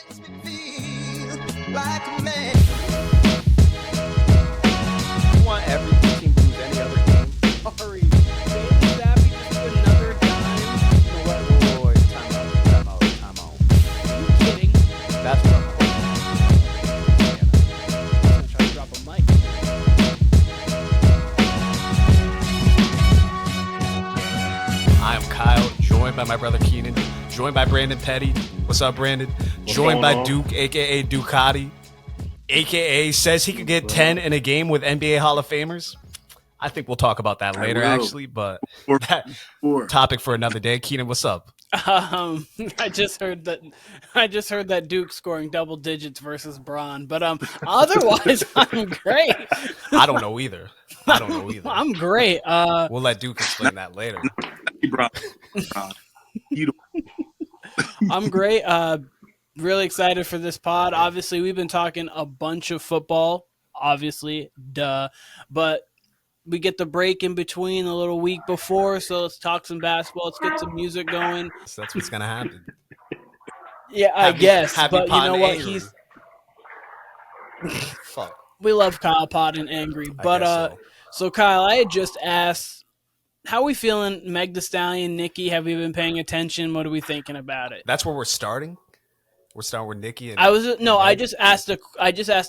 Like a man. You want every team to lose any other game? Sorry. Baby Zappy just put another dime. Wait. Time out. Are you kidding? That's what I'm I'm trying to drop a mic. I am Kyle, joined by my brother Keenan, joined by Brandon Petty. What's up, Brandon? Joined by Duke, a.k.a. Ducati, a.k.a. says he could get 10 in a game with NBA Hall of Famers. I think we'll talk about that later, actually, but that topic for another day. Keenan, what's up? I just heard that Duke scoring double digits versus Braun, but otherwise I'm great. I don't know either. I'm great. We'll let Duke explain that later. I'm great. Really excited for this pod. Obviously, we've been talking a bunch of football, obviously, duh. But we get the break in between a little week before, so let's talk some basketball. Let's get some music going. So that's what's going to happen. Yeah, I guess. But you know what? Angry. Fuck. We love Kyle Pod and Angry. But so Kyle, I had just asked, how are we feeling? Meg Thee Stallion, Nicki, have we been paying attention? What are we thinking about it? That's where we're starting. We're starting with Nicki. I just asked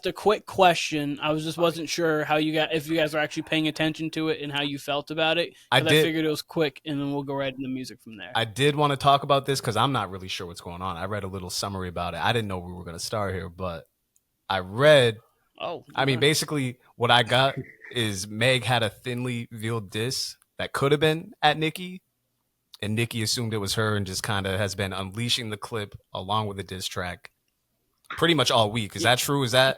a quick question. I wasn't sure if you guys are actually paying attention to it and how you felt about it. I figured it was quick, and then we'll go right into music from there. I did want to talk about this because I'm not really sure what's going on. I read a little summary about it. I didn't know we were going to start here, but I read. Oh, I mean, basically, what I got is Meg had a thinly veiled diss that could have been at Nicki. And Nicki assumed it was her and just kind of has been unleashing the clip along with the diss track pretty much all week. Is that true? Is that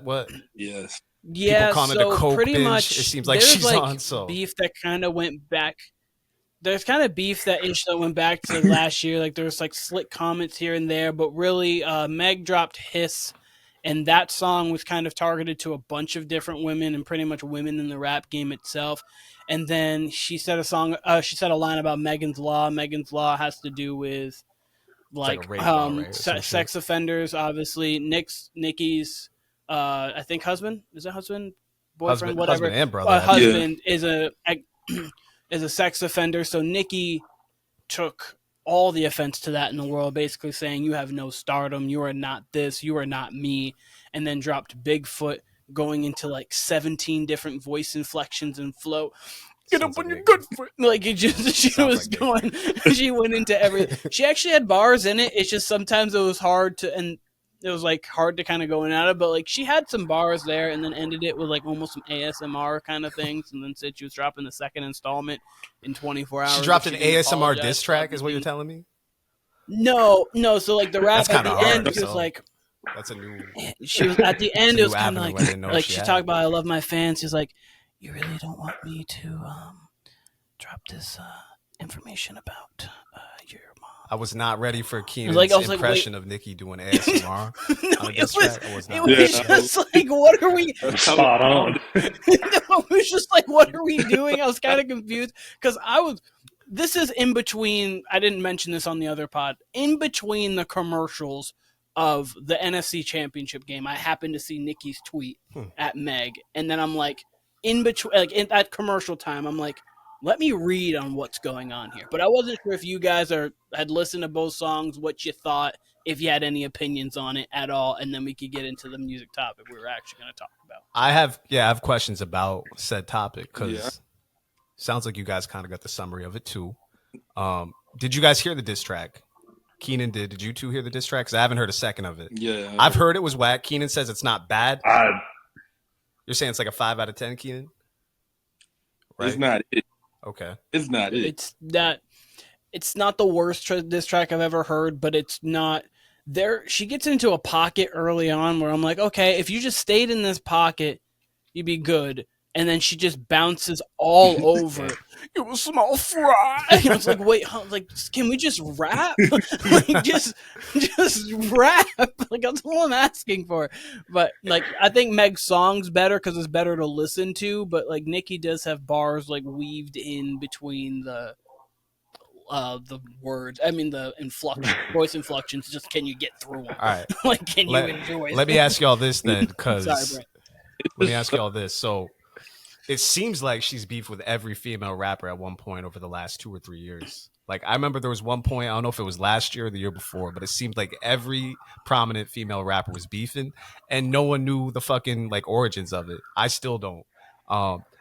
what? Yes. Yeah, so pretty binge. Much it seems like she's like on. So beef that kind of went back. There's kind of beef that went back to last year. Like there's like slick comments here and there, but really Meg dropped Hiss. And that song was kind of targeted to a bunch of different women and pretty much women in the rap game itself. And then she said a line about Megan's Law. Megan's Law has to do with like sex offenders, obviously. Nicki's, I think husband, is it husband, boyfriend, whatever. Husband and brother. Husband is a sex offender. So Nicki took all the offense to that in the world, basically saying you have no stardom, you are not this, you are not me, and then dropped Bigfoot, going into like 17 different voice inflections and flow. Get up on your good foot. Like it just, she went into everything. She actually had bars in it. It's just sometimes it was hard to kind of go in out of, but like she had some bars there and then ended it with like almost some ASMR kind of things. And then said she was dropping the second installment in 24 hours. She dropped an ASMR diss track is what you're telling me? No. So like the rap at the end was like, that's a new. She was at the end. It was kind of like she talked about I love my fans. She's like, you really don't want me to drop this information about your mom. I was not ready for Keenan's impression of Nicki doing ASMR. No, it was just like, what are we? Spot on. It was just like, what are we doing? I was kind of confused because this is in between. I didn't mention this on the other pod. In between the commercials of the NFC Championship game, I happened to see Nicki's tweet at Meg, and then I'm like, in between, like in that commercial time, I'm like, let me read on what's going on here. But I wasn't sure if you guys had listened to both songs, what you thought, if you had any opinions on it at all, and then we could get into the music topic we were actually going to talk about. I have questions about said topic because sounds like you guys kind of got the summary of it too. Did you guys hear the diss track? Keenan did. Did you two hear the diss track? Because I haven't heard a second of it. Yeah. I've heard it was whack. Keenan says it's not bad. You're saying it's like a 5 out of 10, Keenan? Right? It's not it. Okay. It's not it. It's not the worst diss track I've ever heard, but it's not there. She gets into a pocket early on where I'm like, okay, if you just stayed in this pocket, you'd be good. And then she just bounces all over. You a small fry. I was like, wait, can we just rap? Like, just rap. Like, that's all I'm asking for. But like, I think Meg's song's better because it's better to listen to. But like, Nicki does have bars like weaved in between the the words. I mean the voice inflections. Just can you get through them? All right. Like can you enjoy? Let me ask y'all this then, because Sorry, let me ask y'all this. So it seems like she's beefed with every female rapper at one point over the last 2 or 3 years. Like I remember there was one point, I don't know if it was last year or the year before, but it seemed like every prominent female rapper was beefing, and no one knew the fucking like origins of it. I still don't.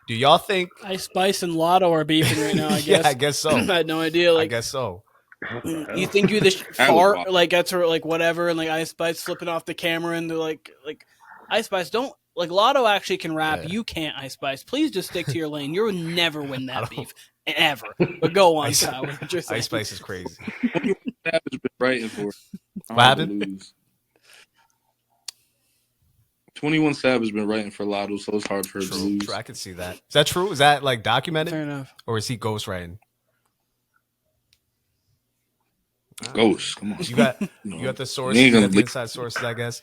Do y'all think Ice Spice and Lotto are beefing right now? I guess. Yeah, I guess so. I had no idea. Like, I guess so. You think you this fart like that's her like whatever, and like Ice Spice flipping off the camera and they're like Ice Spice don't. Like Lotto actually can rap. Yeah. You can't, Ice Spice. Please just stick to your lane. You'll never win that beef ever. But go on, Kyle. Ice Spice is crazy. Savage been writing for. What happened? 21 Savage been writing for Lotto, so it's hard for her to lose. True. I can see that. Is that true? Is that like documented? Fair enough. Or is he ghostwriting? Ghost, come on. You got the sources, you got the inside sources, I guess.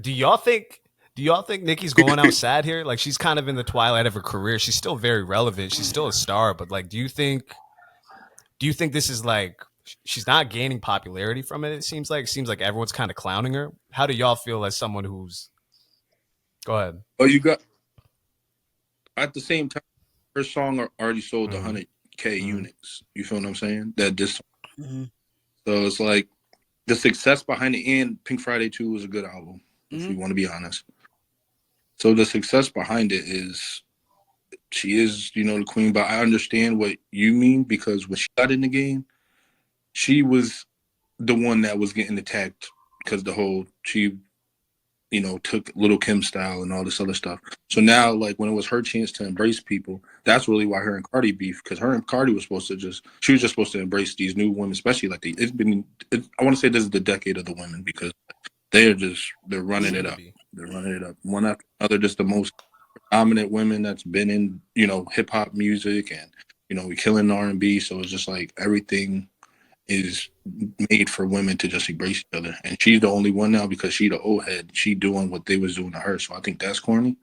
Do y'all think Nicki's going out sad here? Like she's kind of in the twilight of her career. She's still very relevant. She's still a star, but like, do you think this is like she's not gaining popularity from it? It seems like everyone's kind of clowning her. How do y'all feel as someone who's? Go ahead. Oh, you got at the same time, her song already sold 100K units. You feel what I'm saying? That this. Mm-hmm. So it's like the success behind it, and Pink Friday 2 was a good album, if you want to be honest. So the success behind it is she is, the queen, but I understand what you mean because when she got in the game, she was the one that was getting attacked because she took Lil' Kim style and all this other stuff. So now, like, when it was her chance to embrace people, that's really why her and Cardi beef, because her and Cardi was supposed to she was just supposed to embrace these new women, especially like I want to say this is the decade of the women because they're running it up. They're running it up. One after another, just the most dominant women that's been in, hip hop music and, we killing R&B. So it's just like everything is made for women to just embrace each other. And she's the only one now because she the old head. She doing what they was doing to her. So I think that's corny.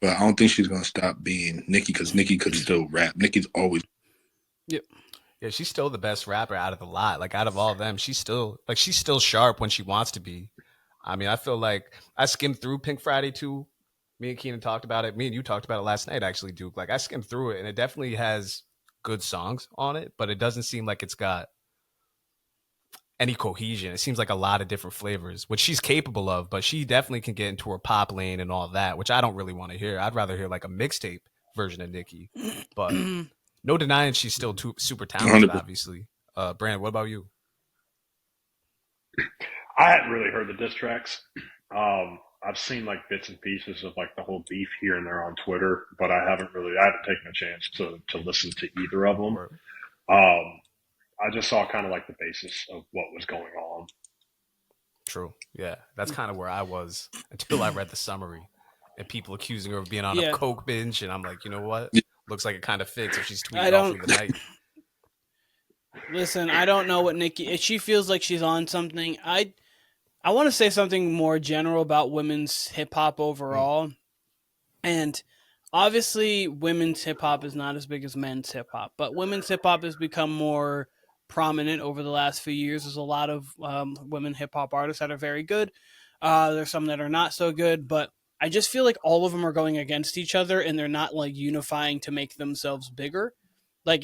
But I don't think she's going to stop being Nicki because Nicki could still rap. Nicki's always. Yep. Yeah, she's still the best rapper out of the lot. Like out of all of them, she's still sharp when she wants to be. I mean, I feel like I skimmed through Pink Friday 2. Me and Keenan talked about it. Me and you talked about it last night, actually, Duke. Like I skimmed through it and it definitely has good songs on it, but it doesn't seem like it's got any cohesion. It seems like a lot of different flavors, which she's capable of, but she definitely can get into her pop lane and all that, which I don't really want to hear. I'd rather hear like a mixtape version of Nicki, but no denying she's still super talented, obviously. Brandon, what about you? I hadn't really heard the diss tracks. I've seen like bits and pieces of like the whole beef here and there on Twitter, but I haven't taken a chance to listen to either of them. I just saw kind of like the basis of what was going on. True. Yeah. That's kind of where I was until I read the summary and people accusing her of being on a coke binge. And I'm like, you know what? Looks like it kind of fits if she's tweeting all through the night. Listen, I don't know what Nicki, if she feels like she's on something. I want to say something more general about women's hip hop overall. And obviously women's hip hop is not as big as men's hip hop, but women's hip hop has become more prominent over the last few years. There's a lot of women hip hop artists that are very good. There's some that are not so good, but I just feel like all of them are going against each other and they're not like unifying to make themselves bigger. Like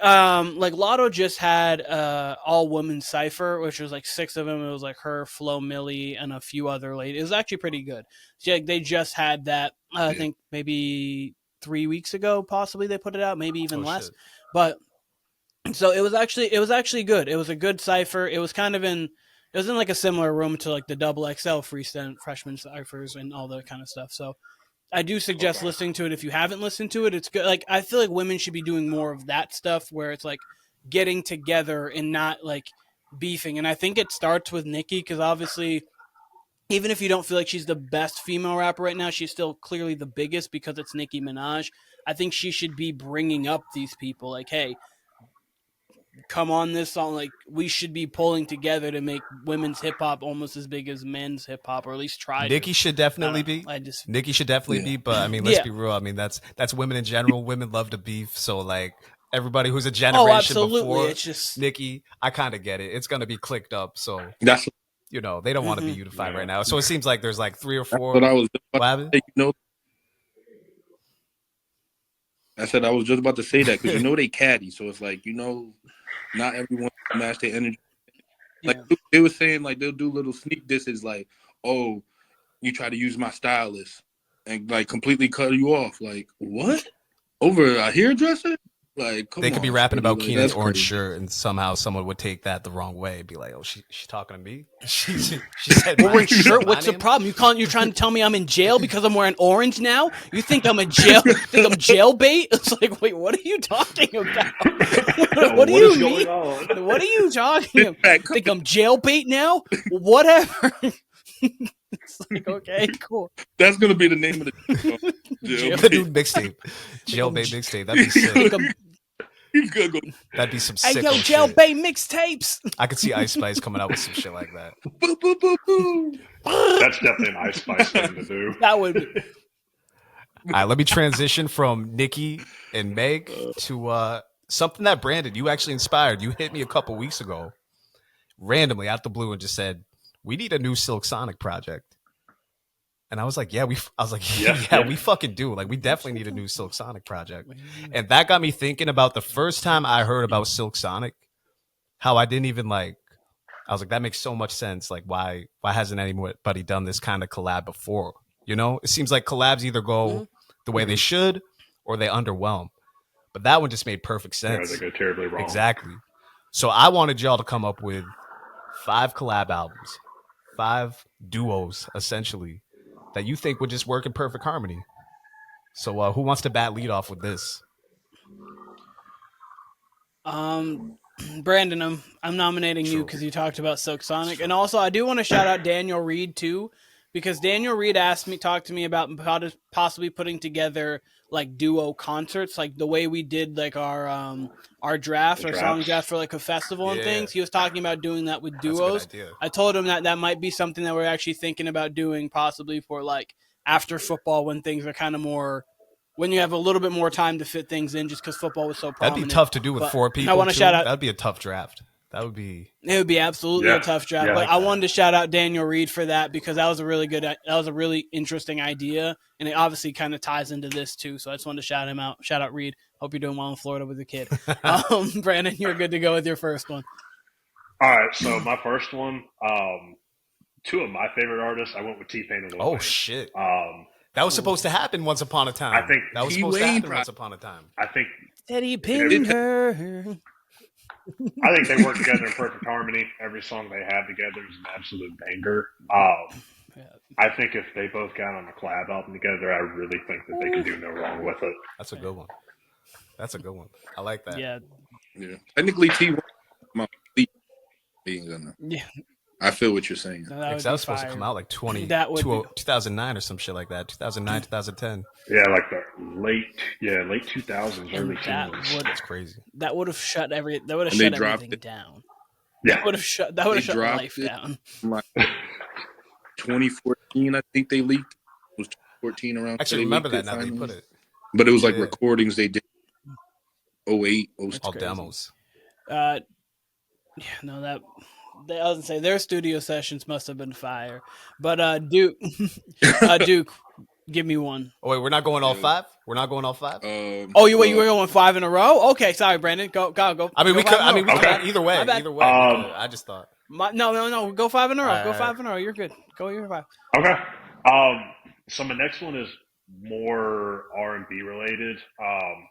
Lotto just had all women cypher, which was like 6 of them. It was like her, Flo Millie, and a few other ladies. It was actually pretty good. So, like, they just had that. I think maybe 3 weeks ago, possibly they put it out, maybe even less. Shit. But so it was actually good. It was a good cipher. It was in like a similar room to like the XXL freshman ciphers and all that kind of stuff. So I do suggest listening to it. If you haven't listened to it, it's good. Like, I feel like women should be doing more of that stuff where it's like getting together and not like beefing. And I think it starts with Nicki because obviously, even if you don't feel like she's the best female rapper right now, she's still clearly the biggest because it's Nicki Minaj. I think she should be bringing up these people like, hey, come on this song. Like, we should be pulling together to make women's hip hop almost as big as men's hip hop, or at least try. Nicki should definitely be. Nicki should definitely be. But I mean, let's be real. I mean, that's women in general. Women love to beef. So like, everybody who's a generation before it's just Nicki, I kind of get it. It's gonna be clicked up, so That's they don't want to be unified right now. So it seems like there's like 3 or 4. what I was about to say, I said I was just about to say that because they caddy, so it's like not everyone can match their energy. Like they were saying, like they'll do little sneak disses, like, "Oh, you try to use my stylist," and like completely cut you off. Like what? Over a hairdresser? Like they could be rapping about Keenan's orange shirt, and somehow someone would take that the wrong way. Be like, "Oh, she's talking to me." She said, "Orange shirt. What's the problem? You're trying to tell me I'm in jail because I'm wearing orange now? You think I'm in jail? Think I'm jail bait?" It's like, wait, what are you talking about? What do you mean? What are you talking about? Think I'm jail bait now? Whatever. It's like, okay, cool. That's gonna be the name of the new mixtape. Jailbait mixtape. That'd be sick. That'd be some sick. Hey, yo, jailbait mixtapes. I could see Ice Spice coming out with some shit like that. That's definitely an Ice Spice thing to do. That would be. All right, let me transition from Nicki and Meg to something that Brandon, you actually inspired. You hit me a couple weeks ago, randomly out the blue, and just said, "We need a new Silk Sonic project." And I was like, yeah, we fucking do. Like, we definitely need a new Silk Sonic project. And that got me thinking about the first time I heard about Silk Sonic, how I didn't even I was like, that makes so much sense. Like, why hasn't anybody done this kind of collab before? It seems like collabs either go the way they should or they underwhelm. But that one just made perfect sense. Yeah, they go terribly wrong. Exactly. So I wanted y'all to come up with 5 collab albums, 5 duos, essentially, that you think would just work in perfect harmony. So who wants to lead off with this? Brandon, I'm nominating you because you talked about Silk Sonic. And also I do want to shout out Daniel Reed too, because Daniel Reed talked to me about possibly putting together like duo concerts, like the way we did like our draft, our song draft for like a festival and things. He was talking about doing that with duos. I told him that might be something that we're actually thinking about doing possibly for like after football when things are kind of more, when you have a little bit more time to fit things in just because football was so prominent. That'd be tough to do with 4 people. I want to shout out. That'd be a tough draft. It would be absolutely a tough draft. Yeah, but I wanted to shout out Daniel Reed for that because that was a really interesting idea, and it obviously kind of ties into this too. So I just wanted to shout him out. Shout out Reed. Hope you're doing well in Florida with your kid. Brandon, you're good to go with your first one. All right, so my first one, 2 of my favorite artists, I went with T-Pain and Lil Wayne. Oh shit! That was supposed to happen once upon a time. I think that was supposed to happen once upon a time. I think Teddy Pinger. I think they work together in perfect harmony. Every song they have together is an absolute banger. I think if they both got on a collab album together, I really think that they could do no wrong with it. That's a good one. I like that. Yeah. Technically, T1 being on there. Yeah. I feel what you're saying. No, that was supposed to come out like 2009 or some shit like that. 2009, 2010. Yeah, like the late 2000s, early 2000s. That's crazy. That would have shut everything down. Yeah. That would have shut life down. Like 2014, I think they leaked. It was 2014 around. Actually, remember that now that you put it. But it was like recordings they did. 08, 06. All demos. I was gonna say their studio sessions must have been fire. But Duke, give me one. Oh wait, we're not going all 5. We're not going all 5. You were going 5 in a row? Okay, sorry, Brandon. Go. I mean, we could. Either way. I just thought. No. Go 5 in a row. Go 5 in a row. You're good. Go your 5. Okay. So my next one is more R&B related.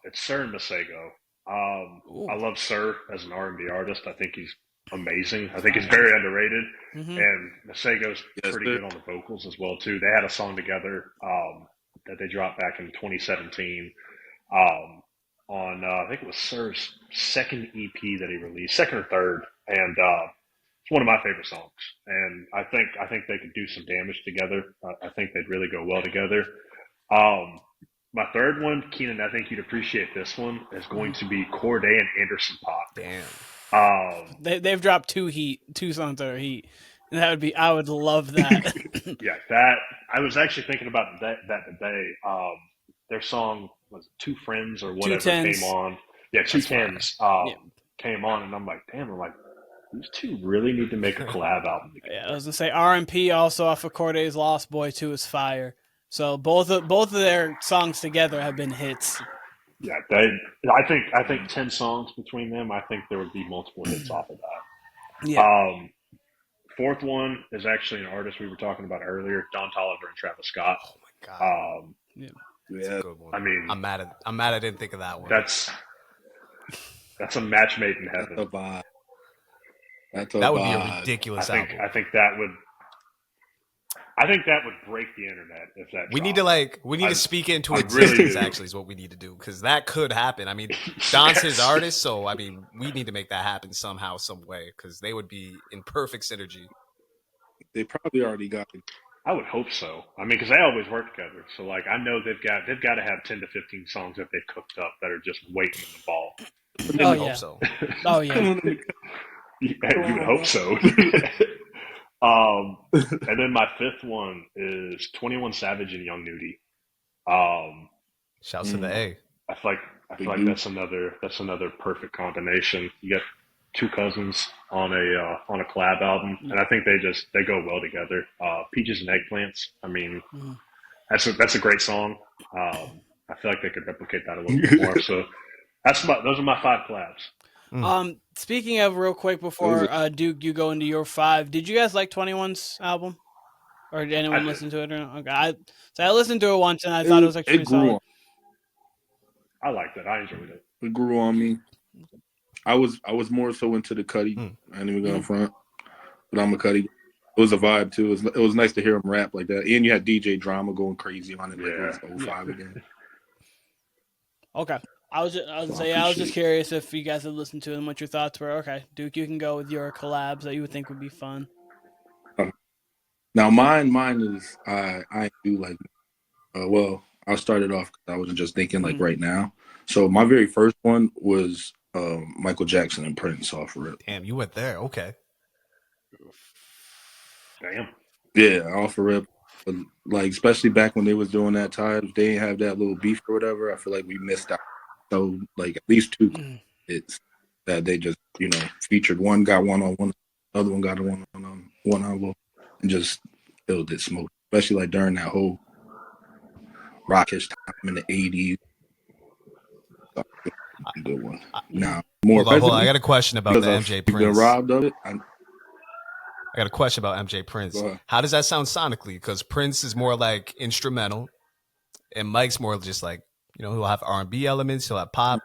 It's SZA and Masego. I love SZA as an R&B artist. I think he's amazing. I think he's very underrated. Mm-hmm. And Masego's pretty good on the vocals as well too. They had a song together that they dropped back in 2017 on I think it was SZA's second EP that he released, second or third, and it's one of my favorite songs. And I think they could do some damage together. I think they'd really go well together. My third one, Keenan, I think you'd appreciate this one, is going to be Cordae and Anderson Paak. Damn. They've dropped 2 songs that are heat. And I would love that. Yeah, I was actually thinking about that today. Their song was 2 Friends or whatever came on. Yeah, Two Tens came on, and I'm like, damn, these two really need to make a collab album together. Yeah, I was gonna say R&P also off of Cordae's Lost Boy 2 is fire. So both of their songs together have been hits. Yeah, I think 10 songs between them. I think there would be multiple hits off of that. Yeah. Fourth one is actually an artist we were talking about earlier, Don Toliver and Travis Scott. Oh my god. Yeah, that's a good one. I mean, I'm mad I didn't think of that one. That's a match made in heaven. That's a vibe. That would be a ridiculous album. I think that would break the internet if that. We need to speak into existence. Really actually, is what we need to do, because that could happen. I mean, Don's his artist, so I mean, we need to make that happen somehow, some way, because they would be in perfect synergy. They probably already got it. I would hope so. I mean, because they always work together. So, like, I know they've got to have 10 to 15 songs that they've cooked up that are just waiting in the ball. Oh yeah. Hope so. Oh yeah. You would hope so. And then my fifth one is 21 Savage and Young Nudy. Shouts to the A. I feel like that's another perfect combination. You get two cousins on a collab album, and I think they go well together. Peaches and Eggplants. I mean, that's a great song. I feel like they could replicate that a little bit more. So those are my 5 collabs. Speaking of, real quick before Duke, you go into your 5. Did you guys like 21's album, or did anyone listen to it? Okay, I listened to it once and I thought it was actually solid. I liked it. I enjoyed it. It grew on me. I was more so into the Cudi. I ain't even going front, but I'm a Cudi. It was a vibe too. It was nice to hear him rap like that, and you had DJ Drama going crazy on it. Like it was 05 again. Okay. I was just curious if you guys had listened to it and what your thoughts were. Okay, Duke, you can go with your collabs that you would think would be fun. Now mine is I do like. Well, I started off because I wasn't just thinking like right now. So my very first one was Michael Jackson and Prince off of Rip. Damn, you went there. Okay. Damn. Yeah, off of Rip. But, like, especially back when they was doing that time, they didn't have that little beef or whatever. I feel like we missed out. So, like, at least 2 hits that they just, featured. One got one-on-one, the other one got a one-on-one, and just killed it, smoke. Especially, like, during that whole rockish time in the 80s. Good one. Now, more. Hold on. I got a question about the MJ Prince. Been robbed of it. I got a question about MJ Prince. How does that sound sonically? Because Prince is more like instrumental, and Mike's more just like, he'll have R&B elements, he'll have pop.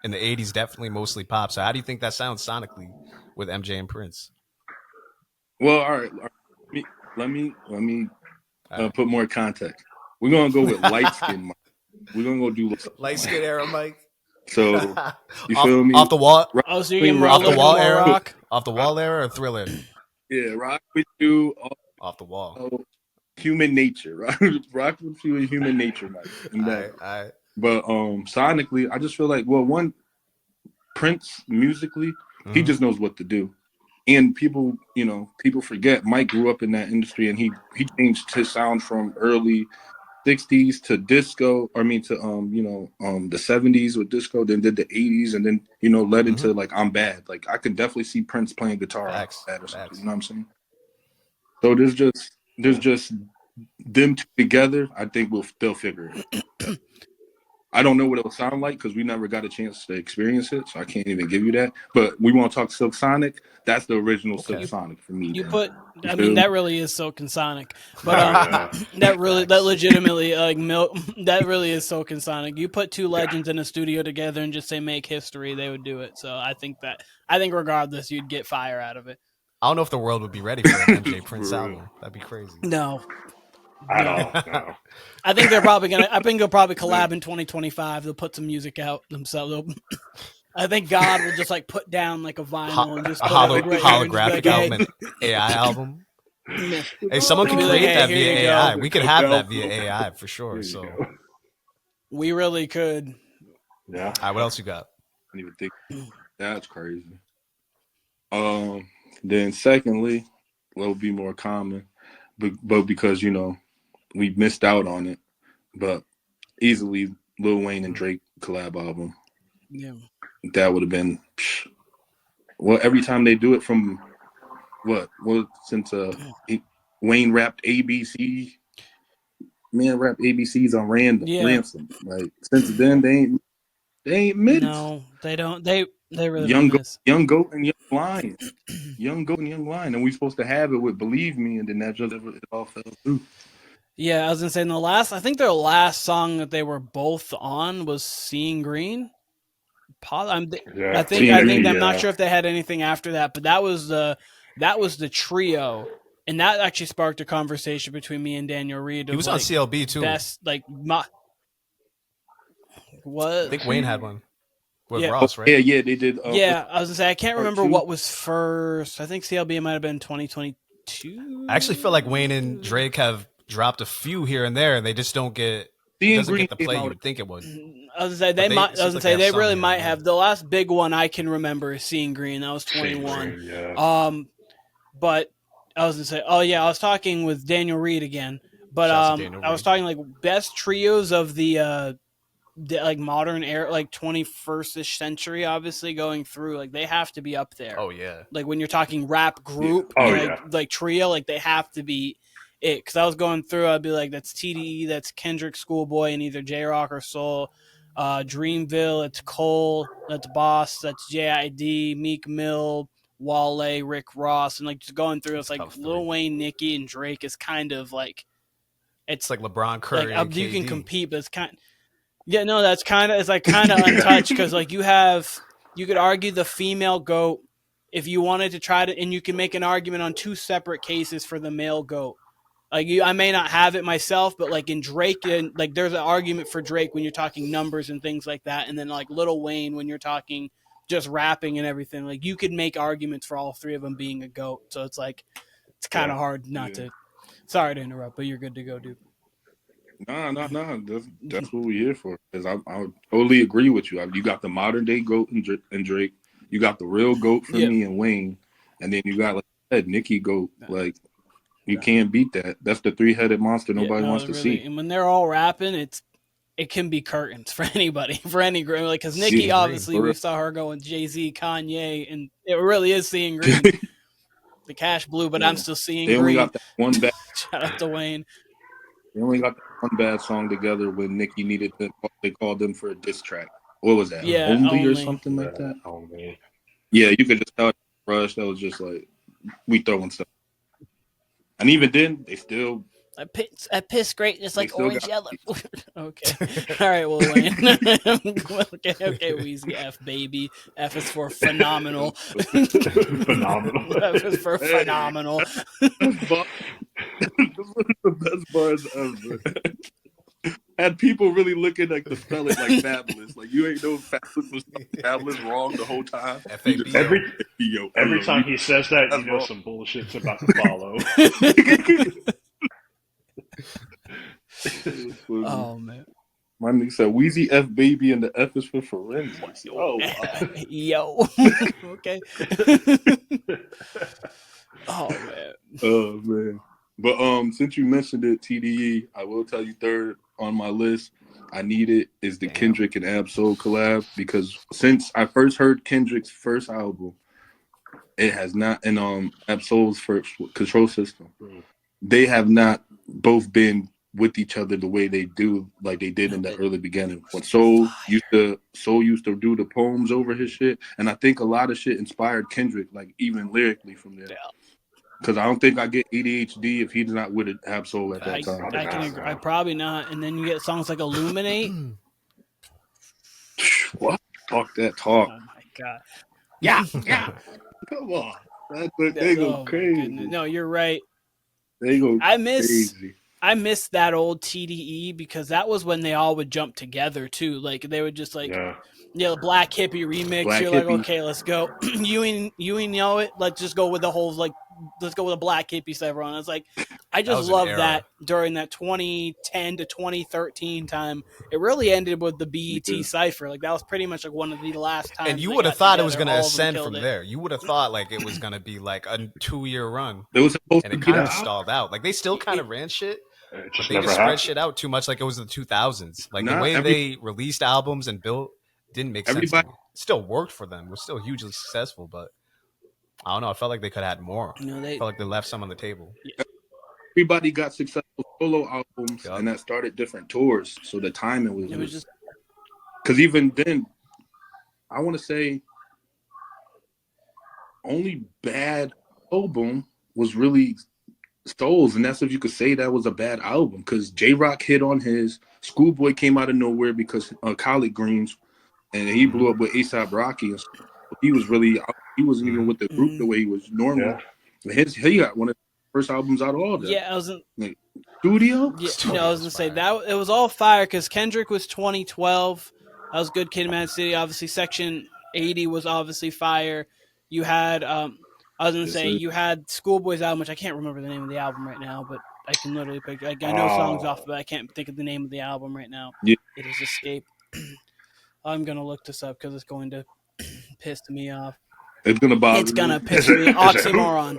In the 80s, definitely mostly pop. So how do you think that sounds sonically with MJ and Prince? Well, all right. Let me put more context. We're gonna go with light skin Mike. We're gonna go do light skin era Mike. So you feel me? Off the wall. Oh, so you're off the wall era. Rock? Off the wall era or Thriller? Yeah, rock with you. Off the wall. Human nature, right? Rock with you in human nature, Mike. All right. But sonically, I just feel like, one, Prince musically, he just knows what to do. And people forget Mike grew up in that industry, and he changed his sound from early 60s to disco. I mean to the 70s with disco, then did the 80s, and then led into like I'm Bad. Like I could definitely see Prince playing guitar or something. You know what I'm saying? So there's just them two together. I think they'll figure it. I don't know what it will sound like because we never got a chance to experience it, so I can't even give you that. But we want to talk Silk Sonic. That's the original Silk Sonic for me. That really is Silk and Sonic, but that legitimately that really is Silk and Sonic. You put two legends in a studio together and just say make history, they would do it. So I think regardless, you'd get fire out of it. I don't know if the world would be ready for an MJ Prince album. That'd be crazy. No. No. I think they'll probably collab in 2025. They'll put some music out themselves. I think God will just like put down like a vinyl and just put holographic album, and AI album. Hey, someone can create that via AI. We could have that via AI for sure. So we really could. Yeah. All right, what else you got? I didn't even think that's crazy. Then secondly, what would be more common, but because we missed out on it, but easily Lil Wayne and Drake collab album. Yeah. that would have been. Well, every time they do it from since Wayne rapped ABC, man rapped ABCs on ransom. Like since then they ain't minutes. No, they don't. They really young don't goat and young lion, young goat and young lion, and we supposed to have it with Believe Me, and then that just it all fell through. Yeah, I was gonna say I think their last song that they were both on was "Seeing Green." I'm not sure if they had anything after that, but that was the trio, and that actually sparked a conversation between me and Daniel Reed. He was on CLB too. Best what? I think Wayne had one with Ross, right? Yeah, they did. Yeah, I was gonna say I can't remember what was first. I think CLB might have been 2022. I actually feel like Wayne and Drake have dropped a few here and there, and they just don't get. It doesn't get the play you would think it would. I was gonna say they really might have. The last big one I can remember is Seeing Green. That was 21. But I was gonna say, I was talking with Daniel Reed again. But I was talking like best trios of the like modern era, like 21st century, obviously going through. Like they have to be up there. Oh yeah. Like when you're talking rap group, like trio, like they have to be. Because I was going through, I'd be like, that's TDE, that's Kendrick Schoolboy, and either J-Rock or Soul. Dreamville, it's Cole, that's Boss, that's JID, Meek Mill, Wale, Rick Ross, and like just going through, it's like Lil Wayne, Nicki, and Drake is kind of like, it's like LeBron, Curry, like, you can compete, but it's kind of, it's kind of untouched because like you could argue the female GOAT if you wanted to try to, and you can make an argument on two separate cases for the male GOAT. Like I may not have it myself, but like in Drake, and like there's an argument for Drake when you're talking numbers and things like that, and then like Lil Wayne when you're talking just rapping and everything. Like you could make arguments for all three of them being a GOAT. So it's like it's kind of hard not to. Sorry to interrupt, but you're good to go, dude. No. That's what we're here for. Because I totally agree with you. You got the modern day GOAT and Drake. You got the real GOAT for me and Wayne, and then you got like I said, Nicki GOAT. Like. You can't beat that. That's the three-headed monster nobody wants to see. And when they're all rapping, it can be curtains for anybody, for any group. Like, because Nicki, obviously, we saw her go with Jay-Z, Kanye, and it really is Seeing Green. The Cash Blue, but I'm still seeing green. They only got that one bad. Shout out to Wayne. They only got that one bad song together when Nicki needed to. They called them for a diss track. What was that? Yeah, only or something like that. Oh man. Yeah, you could just tell Rush. That was just like we throwing stuff. And even then, they still. I piss great. It's like orange yellow. Okay. All right. Well, Wayne. okay. Weezy F baby. F is for phenomenal. Phenomenal. F is for phenomenal. This was the best bars ever. Had people really looking like the spelling like Fabolous. Like you ain't know Fabolous was Fabolous wrong the whole time. Every time he says that, you know some bullshit's about to follow. Oh man. My nigga said Weezy F baby and the F is for forensics. Oh wow. Yo. Okay. Oh man. Oh man. But since you mentioned it, TDE, I will tell you third on my list. I need it is the Kendrick and Ab-Soul collab because since I first heard Kendrick's first album, it has not, and Ab-Soul's first Control System, they have not both been with each other the way they do, like they did in the early beginning. When Soul used to do the poems over his shit, and I think a lot of shit inspired Kendrick, like even lyrically from there. Because I don't think I get ADHD if he's not with Ab-Soul at that time. I can agree. I probably not. And then you get songs like Illuminate. What? Talk that talk. Oh my god. Yeah. Come on. They go crazy. No, you're right. They go crazy. I miss that old TDE because that was when they all would jump together too. Like they would just like Black Hippie remix. Like, okay, let's go. you know it. Let's just go with the whole let's go with a Black Hippie stuff everyone. It's like I just love that during that 2010 to 2013 time. It really ended with the BET Cypher. Like that was pretty much like one of the last times. And you would have thought it was going to ascend from there. You would have thought like it was going to be like a 2-year run. It was supposed and it kind of stalled out. Like they still kind of ran shit. But they just spread shit out too much like it was the 2000s. Like the way they released albums and built didn't make sense to me. It still worked for them. It was still hugely successful, but I don't know. I felt like they could have had more. I felt like they left some on the table. Everybody got successful solo albums, and that started different tours. So the timing was just because even then, I want to say only bad album was really Souls, and that's if you could say that was a bad album, because J-Rock hit on his. Schoolboy came out of nowhere because Collard Greens, and he blew up with A$AP Rocky. And he was really, he wasn't even with the group the way he was normally. Yeah. He got one of the first albums out of all that. Yeah, I was like studio. Yeah, I was gonna say that it was all fire because Kendrick was 2012. That was Good Kid, Mad City. Obviously, Section 80 was obviously fire. You had I was gonna say you had Schoolboy's album, which I can't remember the name of the album right now, but I can literally pick. I know songs off, but I can't think of the name of the album right now. Yeah. It has escaped. I'm gonna look this up because it's going to piss me off. It's gonna bother. It's gonna piss me off. Oxymoron.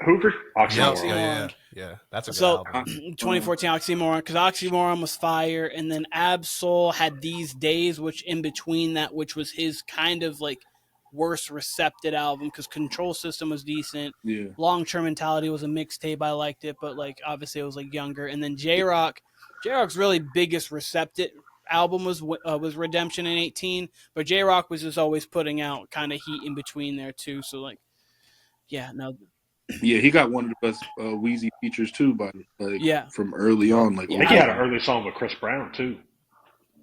Oxymoron. Yeah, that's a good album. 2014 Oxymoron, because Oxymoron was fire, and then Ab-Soul had These Days, which in between that, which was his kind of like worst recepted album, because Control System was decent. Yeah. Long Term Mentality was a mixtape. I liked it, but like obviously it was like younger. And then J-Rock's really biggest recepted album was Redemption in 18, but J-Rock was just always putting out kind of heat in between there too. So like, yeah, no. Yeah, he got one of the best Weezy features too, by from early on. Like, I think he had an early song with Chris Brown too.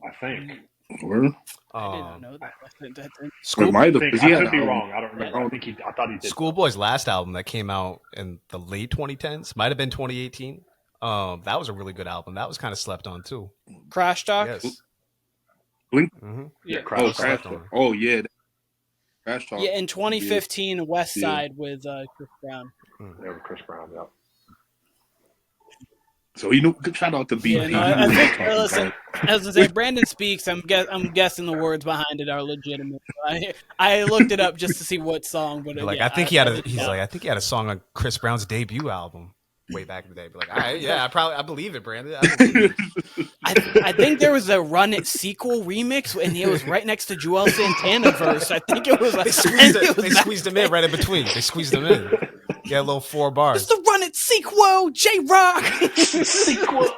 I think. Where? I didn't know that. I could be wrong. I don't remember. I thought he did. Schoolboy's last album that came out in the late 2010s might have been 2018. That was a really good album. That was kind of slept on too. Crash Talk. Yes. Blink. Yeah. Crash Talk. Oh yeah. Crash Talk. Yeah, in 2015, West Side with Chris Brown. Yeah, with Chris Brown. Yeah. So you know, shout out to BP. Yeah, listen, as I say, Brandon speaks. I'm guessing the words behind it are legitimate. I looked it up just to see what song, but I think he had a song on Chris Brown's debut album way back in the day. But like, all right, yeah, I believe it, Brandon. I think there was a Run It sequel remix, and it was right next to Joel Santana verse. I think it was. They squeezed him in right in between. They squeezed him in. Yeah, a little 4 bars. It's the Run It sequel, J-Rock. Sequel.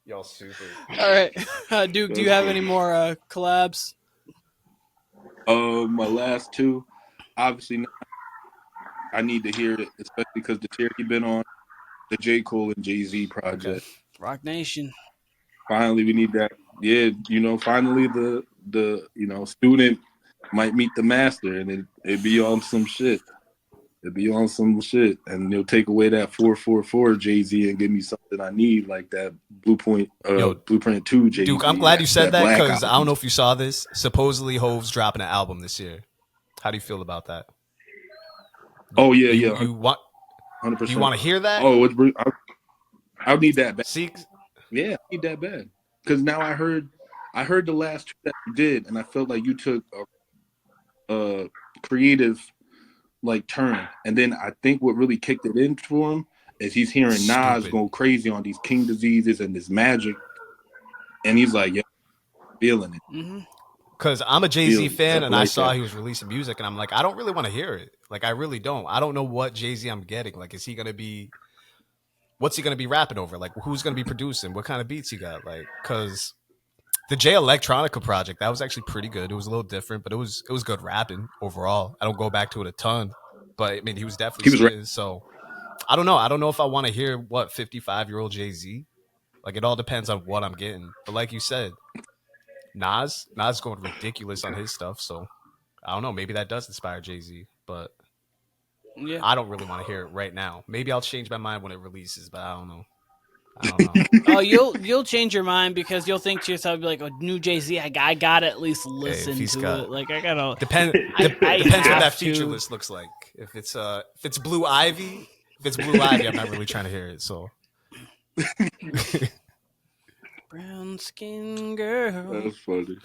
Y'all stupid. All right, Duke. Do you have any more collabs? My last two, obviously. I need to hear it, especially because the tier he been on, the J. Cole and Jay-Z project. Okay. Rock Nation. Finally, we need that. Yeah, finally the student might meet the master, and it'd be on some shit. It'd be on some shit, and they'll take away that 444 Jay-Z and give me something I need, like that Blueprint 2 Jay-Z. Duke, I'm glad you said that, because I don't know if you saw this. Supposedly, Hove's dropping an album this year. How do you feel about that? Oh yeah, You want 100%. You want to hear that? Oh, I need that bad. See, yeah, I need that bad, because now I heard the last two that you did, and I felt like you took a creative turn, and then I think what really kicked it in for him is he's hearing Nas go crazy on these King Diseases and this Magic, and he's like, yeah, feeling it. Mm-hmm. Because I'm a Jay-Z fan, and I saw he was releasing music, and I'm like, I don't really want to hear it. Like, I really don't. I don't know what Jay-Z I'm getting. Like, what's he going to be rapping over? Like, who's going to be producing? What kind of beats he got? Like, because the Jay Electronica project, that was actually pretty good. It was a little different, but it was good rapping overall. I don't go back to it a ton, but I mean, he was definitely so I don't know. I don't know if I want to hear 55-year-old Jay-Z. Like, it all depends on what I'm getting. But like you said, Nas going ridiculous on his stuff, so I don't know. Maybe that does inspire Jay-Z, but yeah, I don't really want to hear it right now. Maybe I'll change my mind when it releases, but I don't know. Oh, you'll change your mind because you'll think to yourself, like, "Oh, new Jay-Z, I gotta at least listen to it." Like, I gotta depends what that future list looks like. If it's Blue Ivy, I'm not really trying to hear it. So. Brown skin girl. That's funny.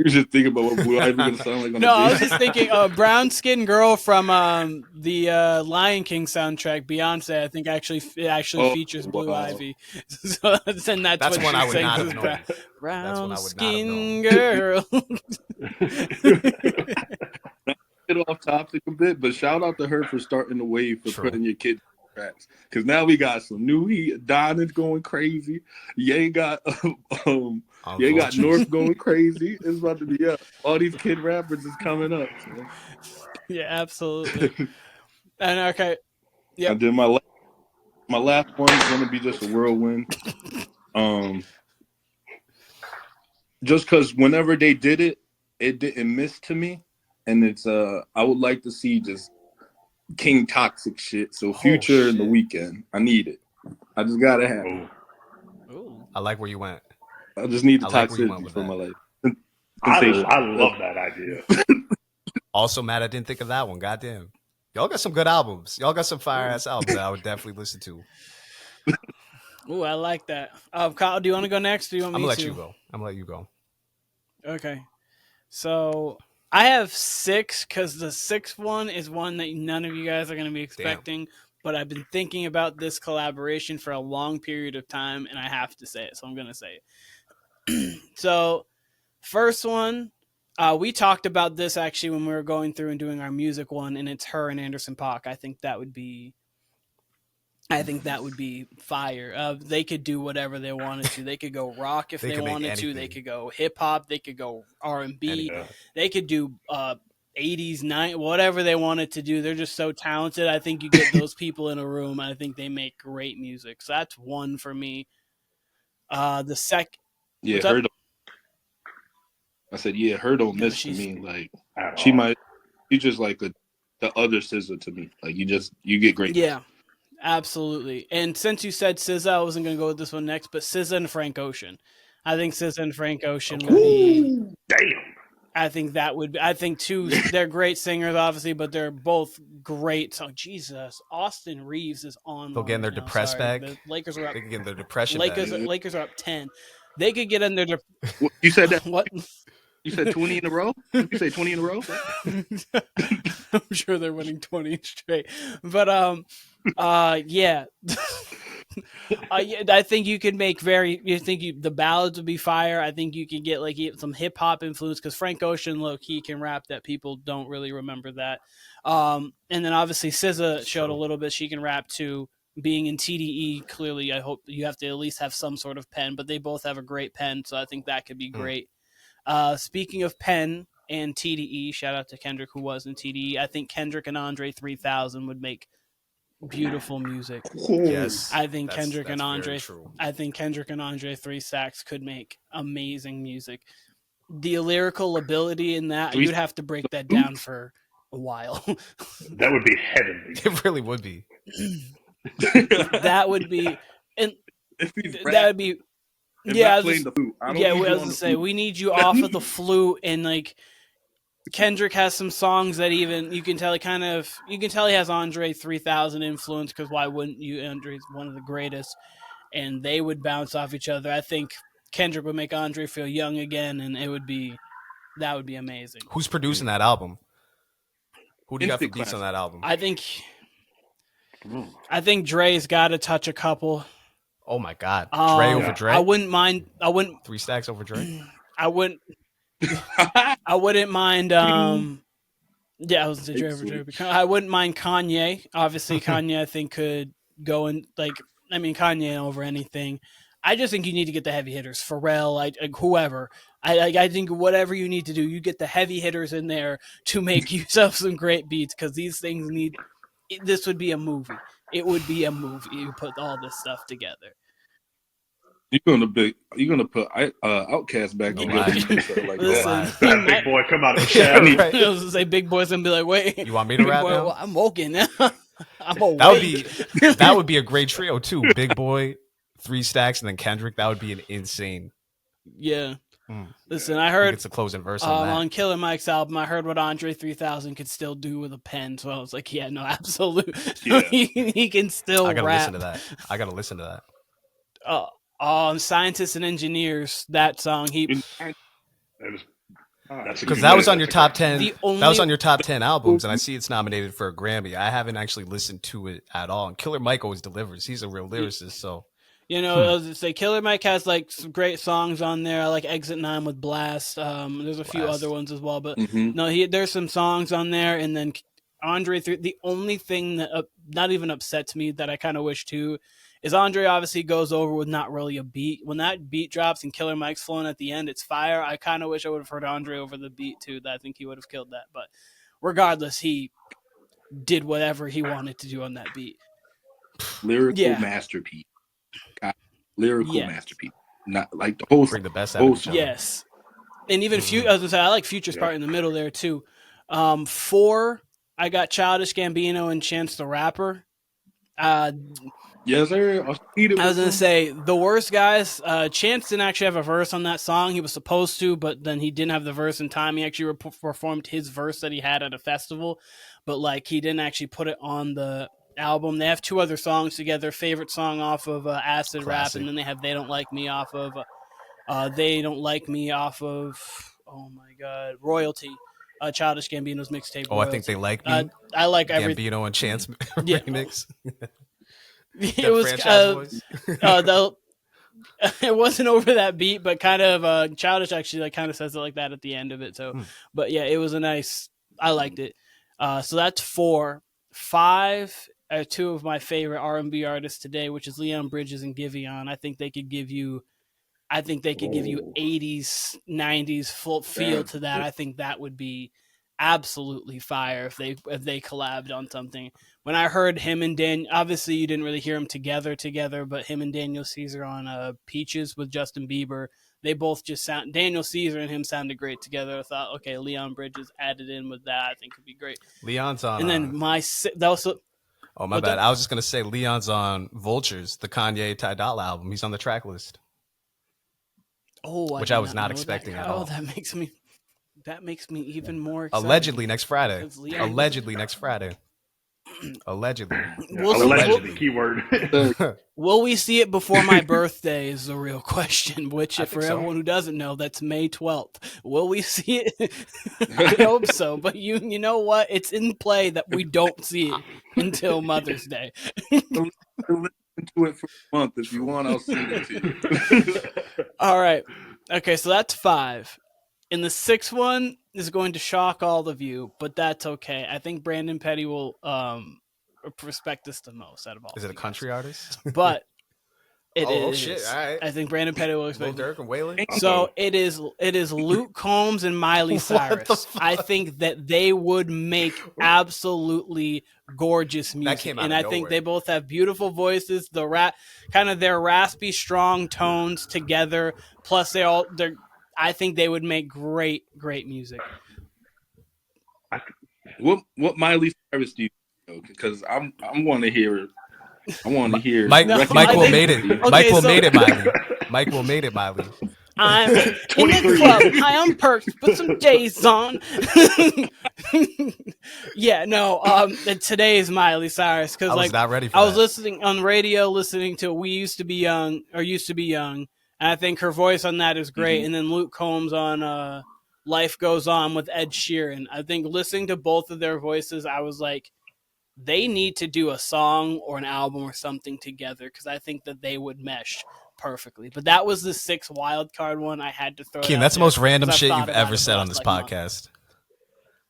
was just thinking about what Blue Ivy gonna sound like on No, the I was just thinking brown skin girl from the Lion King soundtrack. Beyonce, I think actually features Blue Ivy. So and that's what one I would sings not is have known. brown skin girl. Get off topic a bit, but shout out to her for starting the wave for putting your kids on tracks. Because now we got some new heat. Donna's going crazy. Ye got North going crazy. It's about to be up. All these kid rappers is coming up. So. Yeah, absolutely. And okay, yeah. And then my last one is gonna be just a whirlwind. Just because whenever they did it, it didn't miss to me. And it's I would like to see just King Toxic shit. So Future and The Weeknd. I need it. I just gotta have it. Ooh. I like where you went. I just need the toxicity for my life. I love that idea. Also, Matt, I didn't think of that one. Goddamn. Y'all got some good albums. Y'all got some fire ass albums that I would definitely listen to. Ooh, I like that. Kyle, do you want to go next? Or do you want me to? I'm gonna let you go. Okay. So I have 6 because the 6th one is one that none of you guys are going to be expecting. Damn. But I've been thinking about this collaboration for a long period of time, and I have to say it, so I'm going to say it. So, first one, we talked about this actually when we were going through and doing our music one, and it's her and Anderson Paak. I think that would be fire. They could do whatever they wanted to. They could go rock if they wanted to. They could go hip hop. They could go R&B. They could do 80s, 90s, whatever they wanted to do. They're just so talented. I think you get those people in a room. I think they make great music. So that's one for me. The second, yeah, her. I said, yeah, her don't miss to me. Like she's just like the other SZA to me. Like you get great. Yeah. Absolutely. And since you said SZA, I wasn't going to go with this one next, but SZA and Frank Ocean. I think SZA and Frank Ocean would be... Damn. I think that would be... I think, too, they're great singers, obviously, but they're both great. So, Jesus, Austin Reeves is on. They'll get in their depressed bag. The Lakers are up. They could get in their depression Lakers are up 10. They could get in their... You said that? What? You said 20 in a row? Did you say 20 in a row? I'm sure they're winning 20 straight. But, yeah. I think you could make the ballads would be fire. I think you could get like some hip hop influence because Frank Ocean, look, he can rap that people don't really remember that. And then obviously SZA showed a little bit. She can rap too. Being in TDE, clearly, I hope you have to at least have some sort of pen, but they both have a great pen, so I think that could be great. Speaking of pen and TDE, shout out to Kendrick who was in TDE. I think Kendrick and Andre 3000 would make beautiful music. Yes, I think Kendrick and Andre 3 Stacks could make amazing music. The lyrical ability in that, you'd have to break that down for a while. That would be heavenly. It really would be. That would be, and that would be. Yeah, I was gonna say we need you off of the flute, and like Kendrick has some songs that even you can tell he has Andre 3000 influence because why wouldn't you? Andre's one of the greatest, and they would bounce off each other. I think Kendrick would make Andre feel young again, and that would be amazing. Who's producing that album? Who do you got for beats on that album? I think Dre's got to touch a couple. Oh my God, Dre over Dre. I wouldn't mind. 3 Stacks over Dre. I wouldn't mind. Yeah, I was gonna say Dre over Dre. I wouldn't mind Kanye. Obviously, Kanye I think could go and Kanye over anything. I just think you need to get the heavy hitters. Pharrell, whoever. I think whatever you need to do, you get the heavy hitters in there to make yourself some great beats because these things need. This would be a movie. It would be a movie. You put all this stuff together. You're gonna put Outkast back together. Like Listen, big boy come out of the shadow. I was gonna say big boy's gonna be like, wait, you want me to rap now? Well, I'm woken. I'm awake. That would be a great trio too. Big Boy, 3 Stacks, and then Kendrick. That would be an insane. Yeah. Listen, I heard it's a closing verse on Killer Mike's album. I heard what Andre 3000 could still do with a pen, so I was like, yeah, no, absolutely. Yeah. he can still rap. I gotta listen to that. Scientists and Engineers, that song. Because that was on your top 10. That was on your top 10 albums, and I see it's nominated for a Grammy. I haven't actually listened to it at all. And Killer Mike always delivers. He's a real lyricist, so. You know, as I say, Killer Mike has like some great songs on there. I like Exit 9 with Blast. There's a few other ones as well, but no, there's some songs on there. And then Andre, the only thing that not even upsets me that I kind of wish too is Andre obviously goes over with not really a beat. When that beat drops and Killer Mike's flowing at the end, it's fire. I kind of wish I would have heard Andre over the beat too. That I think he would have killed that. But regardless, he did whatever he wanted to do on that beat. Lyrical masterpiece. Masterpiece. Not like the whole. Bring the best out of each other. Yes, and even I like Future's part in the middle there too. 4, I got Childish Gambino and Chance the Rapper. Yes, sir. I was gonna say the worst guys. Chance didn't actually have a verse on that song. He was supposed to, but then he didn't have the verse in time. He actually performed his verse that he had at a festival, but like he didn't actually put it on the album. They have 2 other songs together. Favorite song off of Acid Rap, and then they have They Don't Like Me off of oh my god, Royalty. Childish Gambino's mixtape. Oh, Royalty. I think They Like Me. I like everything. Gambino and Chance remix. It was it wasn't over that beat, but kind of Childish actually like kind of says it like that at the end of it. So, but yeah, it was a nice. I liked it. So that's 4. 5 are 2 of my favorite R&B artists today, which is Leon Bridges and Giveon. I think they could give you 80s, 90s full feel to that. I think that would be absolutely fire if they collabed on something. When I heard him and Daniel, obviously you didn't really hear them together, but him and Daniel Caesar on Peaches with Justin Bieber, they both just sound. Daniel Caesar and him sounded great together. I thought, okay, Leon Bridges added in with that, I think would be great. Leon's on. And then that was. Oh my bad. I was just gonna say Leon's on Vultures, the Kanye Ty Dolla album. He's on the track list. Oh, which I was not expecting at all. Oh, that makes me even more excited. Allegedly next Friday. Allegedly next Friday. Allegedly. Allegedly, keyword. Will we see it before my birthday is the real question, which for everyone who doesn't know, that's May 12th. Will we see it? I hope so, but you know what? It's in play that we don't see it until Mother's Day. Listen to it for a month. If you want, I'll send it to you. All right. Okay, so that's 5. And the 6th one is going to shock all of you, but that's okay. I think Brandon Petty will respect this the most out of all. Is it a country artist? But it is. Oh shit! All right. I think Brandon Petty will respect. Lil Durk and Waylon. So it is Luke Combs and Miley Cyrus. I think that they would make absolutely gorgeous music, that came out and of I nowhere. think they both have beautiful voices. The kind of their raspy, strong tones together. Plus, they're. I think they would make great music. What Miley Cyrus do you know? Because I want to hear. I want to hear. Mike will made it. Okay, Mike will made it, Miley. Mike will made it, Miley. I'm in the club. I am perked. Put some J's on. Yeah, no. Today is Miley Cyrus because I was not ready for I was that. listening on radio, listening to "We Used to Be Young" or "Used to Be Young," and I think her voice on that is great. Mm-hmm. And then Luke Combs on "Life Goes On" with Ed Sheeran. I think listening to both of their voices, I was like, they need to do a song or an album or something together because I think that they would mesh perfectly. But that was the 6th wild card one I had to throw. Keen, that's the most random shit you've ever said on this podcast.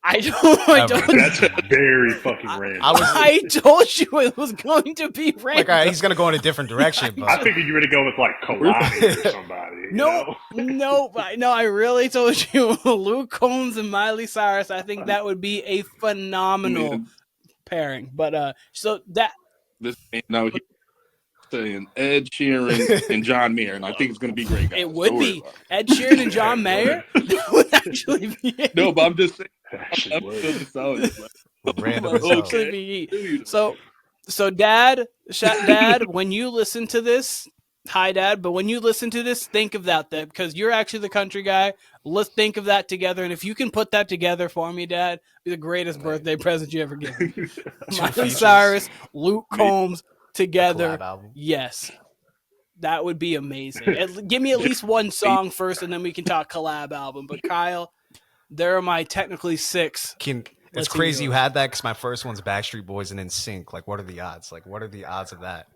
I don't. That's very fucking random. I told you it was going to be random. Like, all right, he's going to go in a different direction. But... I figured you were going to go with like Collab or somebody. No, I really told you Luke Combs and Miley Cyrus. I think that would be a phenomenal pairing. But so that this he's saying Ed Sheeran and John Mayer, and I think it's going to be great. Guys. It would be Ed Sheeran and John Mayer. That would actually be it. No, but I'm just saying. So Dad, when you listen to this, hi Dad, but when you listen to this, think of that because you're actually the country guy. Let's think of that together, and if you can put that together for me, Dad, be the greatest birthday present you ever give me. Miley Cyrus, Luke Combs together, yes. That would be amazing. Give me at least one song first, and then we can talk collab album. But Kyle, There are my technically 6. It's crazy you had that because my first one's Backstreet Boys and NSYNC. Like, what are the odds? What are the odds of that?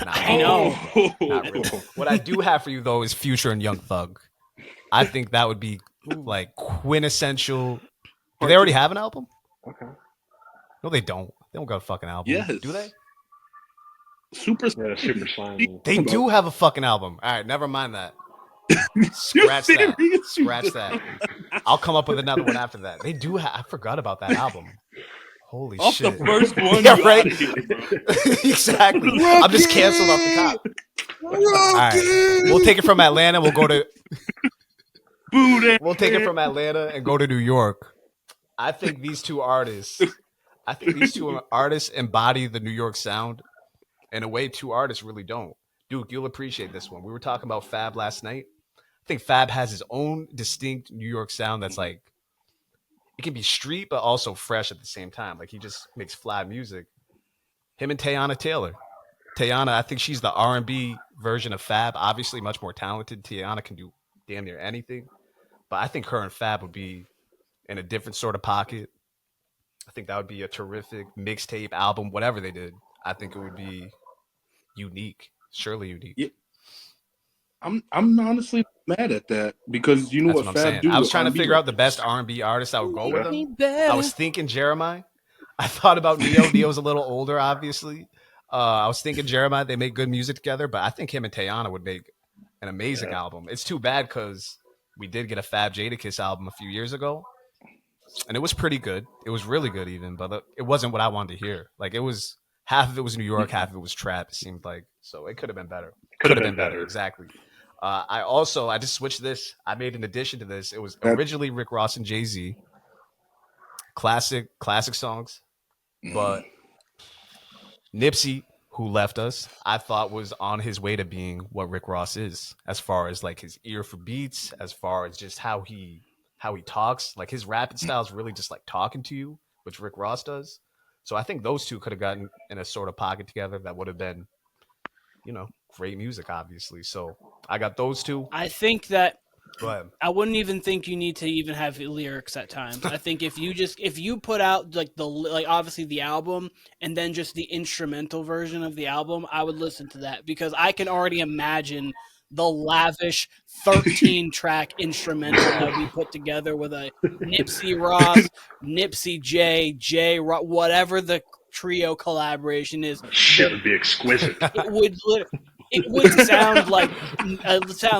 I know. Not really. What I do have for you though is Future and Young Thug. I think that would be like quintessential. Do they already have an album? Okay. No, they don't. They don't got a fucking album. Yes. Do they? Super Slime. They do have a fucking album. All right, never mind that. Scratch that. Scratch that. I'll come up with another one after that. They do I forgot about that album. Holy off shit. the first one. Yeah, right? Exactly. I'm just canceled off the top. All right. We'll take it from Atlanta. We'll go to We'll take it from Atlanta and go to New York. I think these two artists embody the New York sound in a way two artists really don't. Duke, you'll appreciate this one. We were talking about Fab last night. I think Fab has his own distinct New York sound that's like, it can be street, but also fresh at the same time. Like, he just makes fly music. Him and Teyana Taylor. Teyana, I think she's the R&B version of Fab. Obviously, much more talented. Teyana can do damn near anything. But I think her and Fab would be in a different sort of pocket. I think that would be a terrific mixtape, album, whatever they did. I think it would be unique. Surely unique. Yeah. I'm honestly mad at that because you know what Fab do. I was trying to figure out the best R&B artist I would go with him. I was thinking Jeremiah. I thought about Neo. Neo's a little older, obviously. I was thinking Jeremiah. They make good music together, but I think him and Teyana would make an amazing album. It's too bad because we did get a Fab Jadakiss album a few years ago, and it was pretty good. It was really good even, but it wasn't what I wanted to hear. Like, it was half of it was New York, half of it was trap, it seemed like. So it could have been better. Could have been better. Exactly. I just switched this. I made an addition to this. It was originally Rick Ross and Jay-Z. Classic songs. But Nipsey, who left us, I thought was on his way to being what Rick Ross is, as far as like his ear for beats, as far as just how he talks. Like, his rapping style is really just like talking to you, which Rick Ross does. So I think those two could have gotten in a sort of pocket together that would have been, great music, obviously. So I got those two. I think that I wouldn't even think you need to even have lyrics at times. I think if you put out like obviously the album and then just the instrumental version of the album, I would listen to that because I can already imagine the lavish 13-track instrumental that we put together with a Nipsey Ross, Nipsey J Ross, whatever the trio collaboration is. Shit would be exquisite. It would sound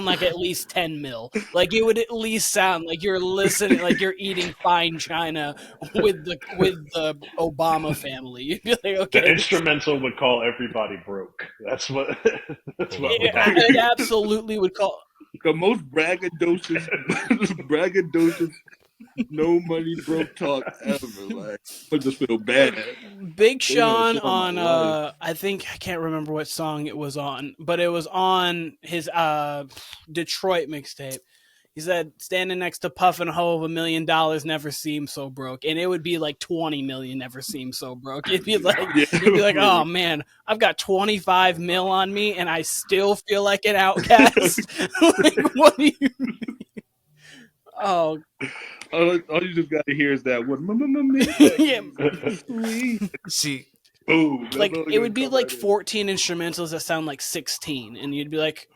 like at least 10 mil. Like, it would at least sound like you're listening, like you're eating fine china with the Obama family. You'd be like, okay. The instrumental would call everybody broke. That's what. It absolutely would call. The most braggadocious, no money broke talk ever. Like, I just feel bad. Big Sean on I can't remember what song it was on, but it was on his Detroit mixtape. He said, standing next to Puff and Hove, $1 million never seemed so broke. And it would be like 20 million never seemed so broke. You'd be like, oh man, I've got 25 mil on me and I still feel like an outcast. Like, what do you mean? Oh, all you just got to hear is that one. See, boom. Like, it would be like 14 instrumentals that sound like 16, and you'd be like,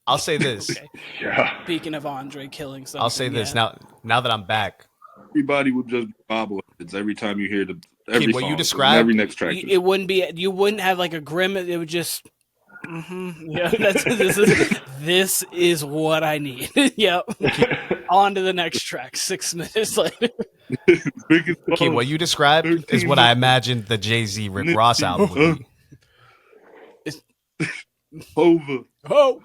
I'll say this. Okay. Yeah. Speaking of Andre killing something, I'll say this now that I'm back. Everybody would just bobbleheads every time you hear every what song, you described. Every next track. It wouldn't be. You wouldn't have like a grimace. It would just. Yeah, this is what I need. Yep. On to the next track. 6 minutes later. Okay, what you described is what I imagined the Jay-Z Rick Ross album would be. Over. Oh.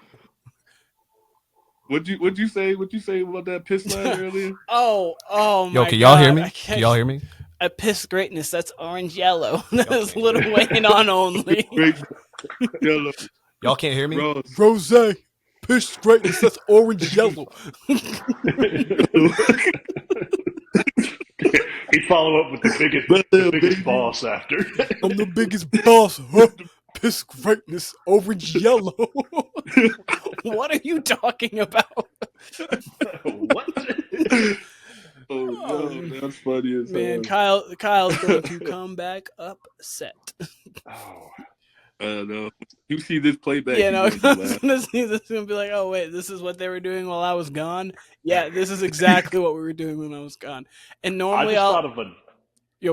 What'd you say about that piss line earlier? Oh my God. Yo, can y'all hear me? Can y'all hear me? A piss greatness. That's orange yellow. That is Lil Wayne on only. Yellow. Y'all can't hear me? Rose. Piss greatness. That's orange yellow. He'd follow up with the biggest boss after. I'm the biggest boss. Huh? Piss greatness. Orange yellow. What are you talking about? What? That's funny as man. Kyle's going to come back upset. Oh. No. You see this playback? Yeah, no. I'm gonna see this and be like, oh wait, this is what they were doing while I was gone. Yeah, this is exactly what we were doing when I was gone. And normally Yo,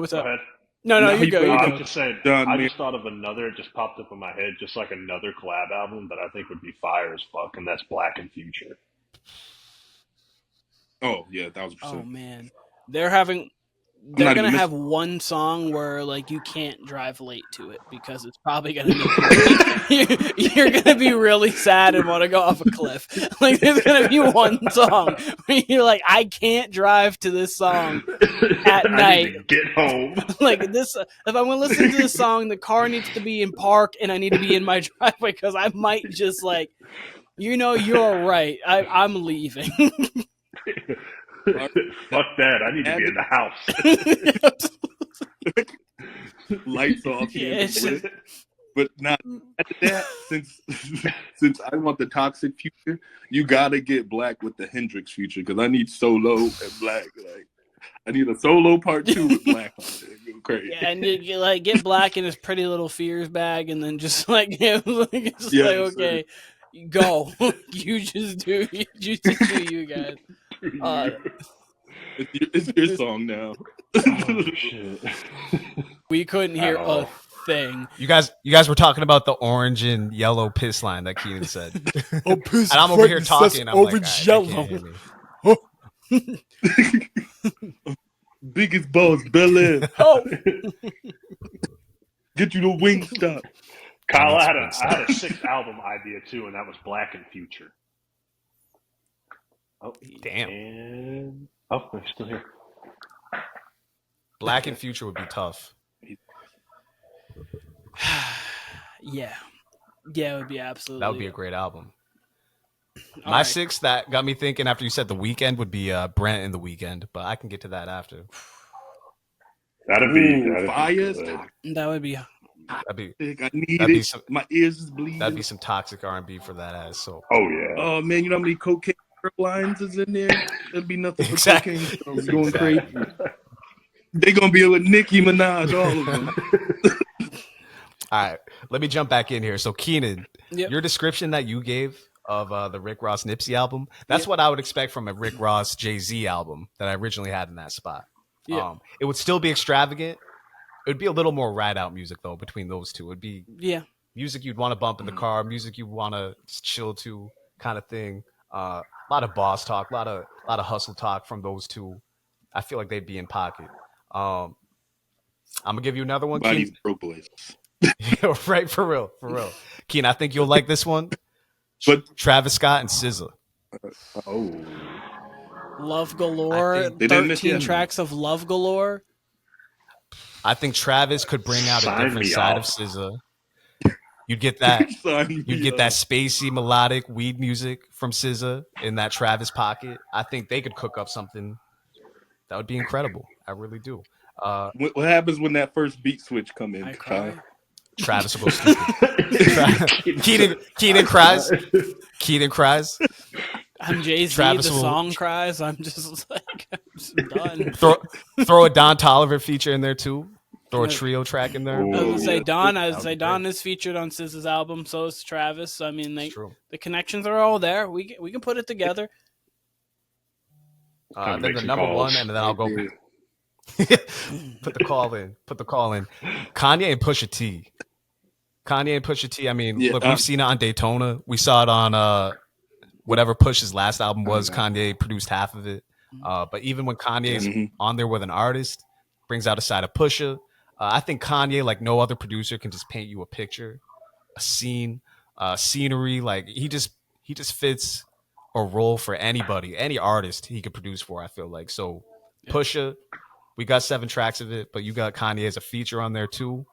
what's up? Go ahead. No, you go. I was just saying. I just thought of another. It just popped up in my head, just like another collab album that I think would be fire as fuck, and that's Black and Future. Oh yeah, 1,000%. Oh man, they're gonna have one song where like you can't drive late to it because it's probably gonna make you're gonna be really sad and want to go off a cliff. Like there's gonna be one song where you're like, I can't drive to this song at night. I need to get home. Like this, if I'm gonna listen to this song, the car needs to be in park and I need to be in my driveway because I might just like, you're right. I'm leaving. Fuck that. I need to be in the house. Lights off. But not after that, since I want the toxic future, you gotta get Black with the Hendrix future because I need solo and Black. Like I need a solo part 2 with Black on it. Go crazy. Yeah, and you like get Black in his Pretty Little Fears bag, and then just like okay, go. You just do you guys. It's your song now. Oh, shit. We couldn't hear a thing. You guys were talking about the orange and yellow piss line that Keenan said. Oh, piss! And I'm over here talking. I'm orange, like, yellow. Biggest balls, Bel Air. Oh, get you the Wingstop. Kyle, I had a 6th album idea too, and that was Black and Future. Oh, damn. And they're still here. Black and Future would be tough. Yeah, it would be absolutely. That would be a great album. My 6th that got me thinking after you said The Weeknd would be Brent and The Weeknd, but I can get to that after. That'd be fire. That would be. My ears is bleeding. That'd be some toxic R&B for that ass. So. Oh yeah. Oh man, you know how many cocaine lines is in there? There'd be nothing but exactly. cocaine going crazy. They're gonna be with Nicki Minaj, all of them. All right, let me jump back in here. So Keenan, Yep. Your description that you gave of the Rick Ross Nipsey album, that's what I would expect from a Rick Ross Jay-Z album that I originally had in that spot. It would still be extravagant. It would be a little more ride out music though between those two. It would be music you'd want to bump in the car, music you want to chill to, kind of thing. A lot of boss talk, a lot of hustle talk from those two. I feel like they'd be in pocket. I'm gonna give you another one. Bodies broke boys. Right, for real. Keen, I think you'll like this one. But Travis Scott and SZA. Love Galore. 13 tracks of Love Galore. I think Travis could bring out a different side of SZA. You'd get that. You'd get that spacey melodic weed music from SZA in that Travis pocket. I think they could cook up something that would be incredible. I really do. What happens when that first beat switch come in? Travis will go stupid. Keenan cries. Keenan cries. I'm Jay-Z. Travis the song cries. I'm just like, I'm just done. Throw a Don Toliver feature in there too. Throw a trio track in there. I was gonna say Don is featured on SZA's album. So is Travis. So, I mean, the connections are all there. We can put it together. Then the number one, and then I'll go. Put the call in. Kanye and Pusha T. I mean, look, we've seen it on Daytona. We saw it on whatever Push's last album was. Kanye produced half of it. But even when Kanye is on there with an artist, brings out a side of Pusha. I think Kanye, like no other producer, can just paint you a picture, a scene, scenery. Like he just fits a role for anybody, any artist he could produce for. I feel like so. Pusha, we got 7 tracks of it, but you got Kanye as a feature on there too.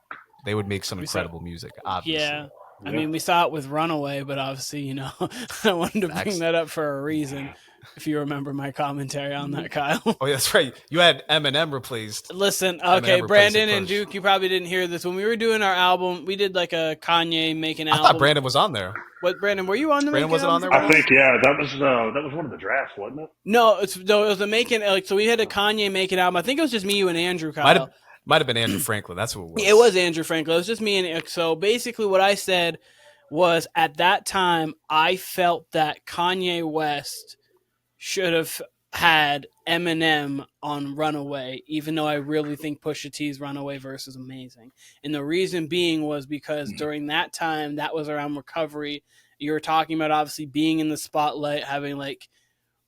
They would make some incredible music, obviously. Yeah. I mean, we saw it with Runaway, but obviously, I wanted to bring that up for a reason. If you remember my commentary on that, Kyle. Oh, yeah, that's right. You had Eminem replaced. Listen, okay, Eminem Brandon and Duke, you probably didn't hear this. When we were doing our album, we did like a Kanye making album. I thought Brandon was on there. What, Brandon, were you on the Brandon wasn't on there? I think, yeah, that was one of the drafts, wasn't it? No, it was a making, like, so we had a Kanye making album. I think it was just me, you, and Andrew, Kyle. Might have been Andrew Franklin. That's who it was. It was Andrew Franklin. It was just me and so basically what I said was at that time I felt that Kanye West should have had Eminem on Runaway, even though I really think Pusha T's Runaway verse is amazing. And the reason being was because during that time, that was around recovery. You were talking about obviously being in the spotlight, having like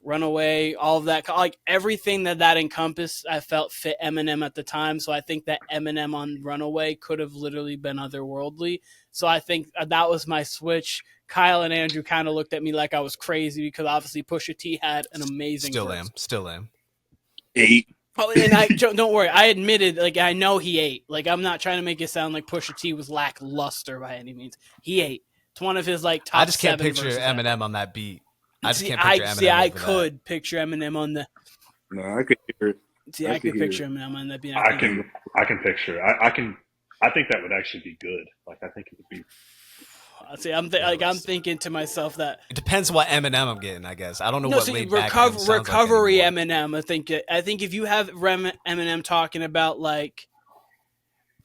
Runaway, all of that, like everything that encompassed, I felt fit Eminem at the time. So I think that Eminem on Runaway could have literally been otherworldly. So I think that was my switch. Kyle and Andrew kind of looked at me like I was crazy because obviously Pusha T had an amazing verse. Still am. 8. Oh, and I don't worry. I admitted, like, I know he ate. Like, I'm not trying to make it sound like Pusha T was lackluster by any means. He ate. It's one of his like top. I just can't 7 picture verses Eminem ever. on that beat. I just can't picture Eminem. I could picture Eminem on the. No, I could hear it. See, I could picture Eminem on that beat. I can picture. I think that would actually be good. Like, I think it would be. See, I'm thinking to myself that it depends what Eminem I'm getting. I guess I don't know what laid back recovery like Eminem. I think if you have Eminem talking about like,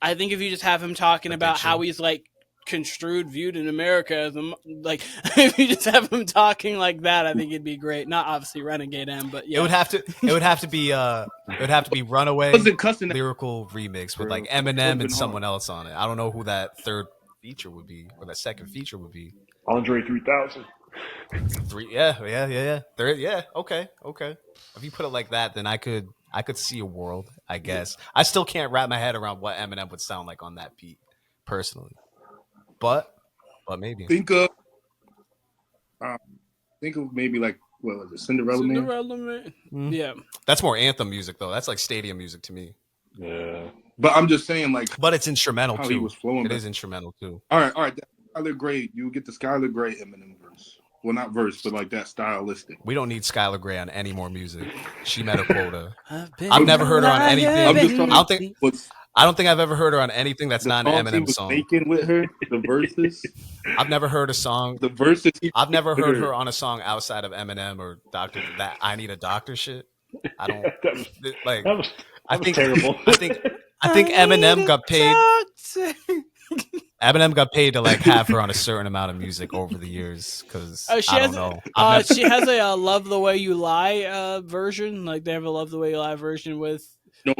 I think if you just have him talking about how he's like viewed in America as like, if you just have him talking like that, I think it'd be great. Not obviously Renegade M, but yeah, it would have to be Runaway lyrical remix with like Eminem and someone else on it. I don't know who that third feature would be or that second feature would be. Andre 3000. Yeah. Third, yeah. Okay. If you put it like that, then I could see a world. I guess I still can't wrap my head around what Eminem would sound like on that beat, personally. But maybe think of maybe like what was it, Cinderella Man? Mm-hmm. Yeah, that's more anthem music though. That's like stadium music to me. Yeah, but I'm just saying, like, but it's instrumental too. He was flowing. It is instrumental too. All right. Skylar Grey, you get the Skylar Grey Eminem verse. Well, not verse, but like that stylistic. We don't need Skylar Grey on any more music. She met a quota. I've never heard her on anything. I don't think I've ever heard her on anything that's not an Eminem song. Making with her the verses. I've never heard a song. The verses. I've never heard her on a song outside of Eminem or Dr. That I Need a Doctor shit. I don't like. That was terrible. I think Eminem got paid. Eminem got paid to like have her on a certain amount of music over the years because I don't know. She has a "Love the Way You Lie" version. Like they have a "Love the Way You Lie" version with. No,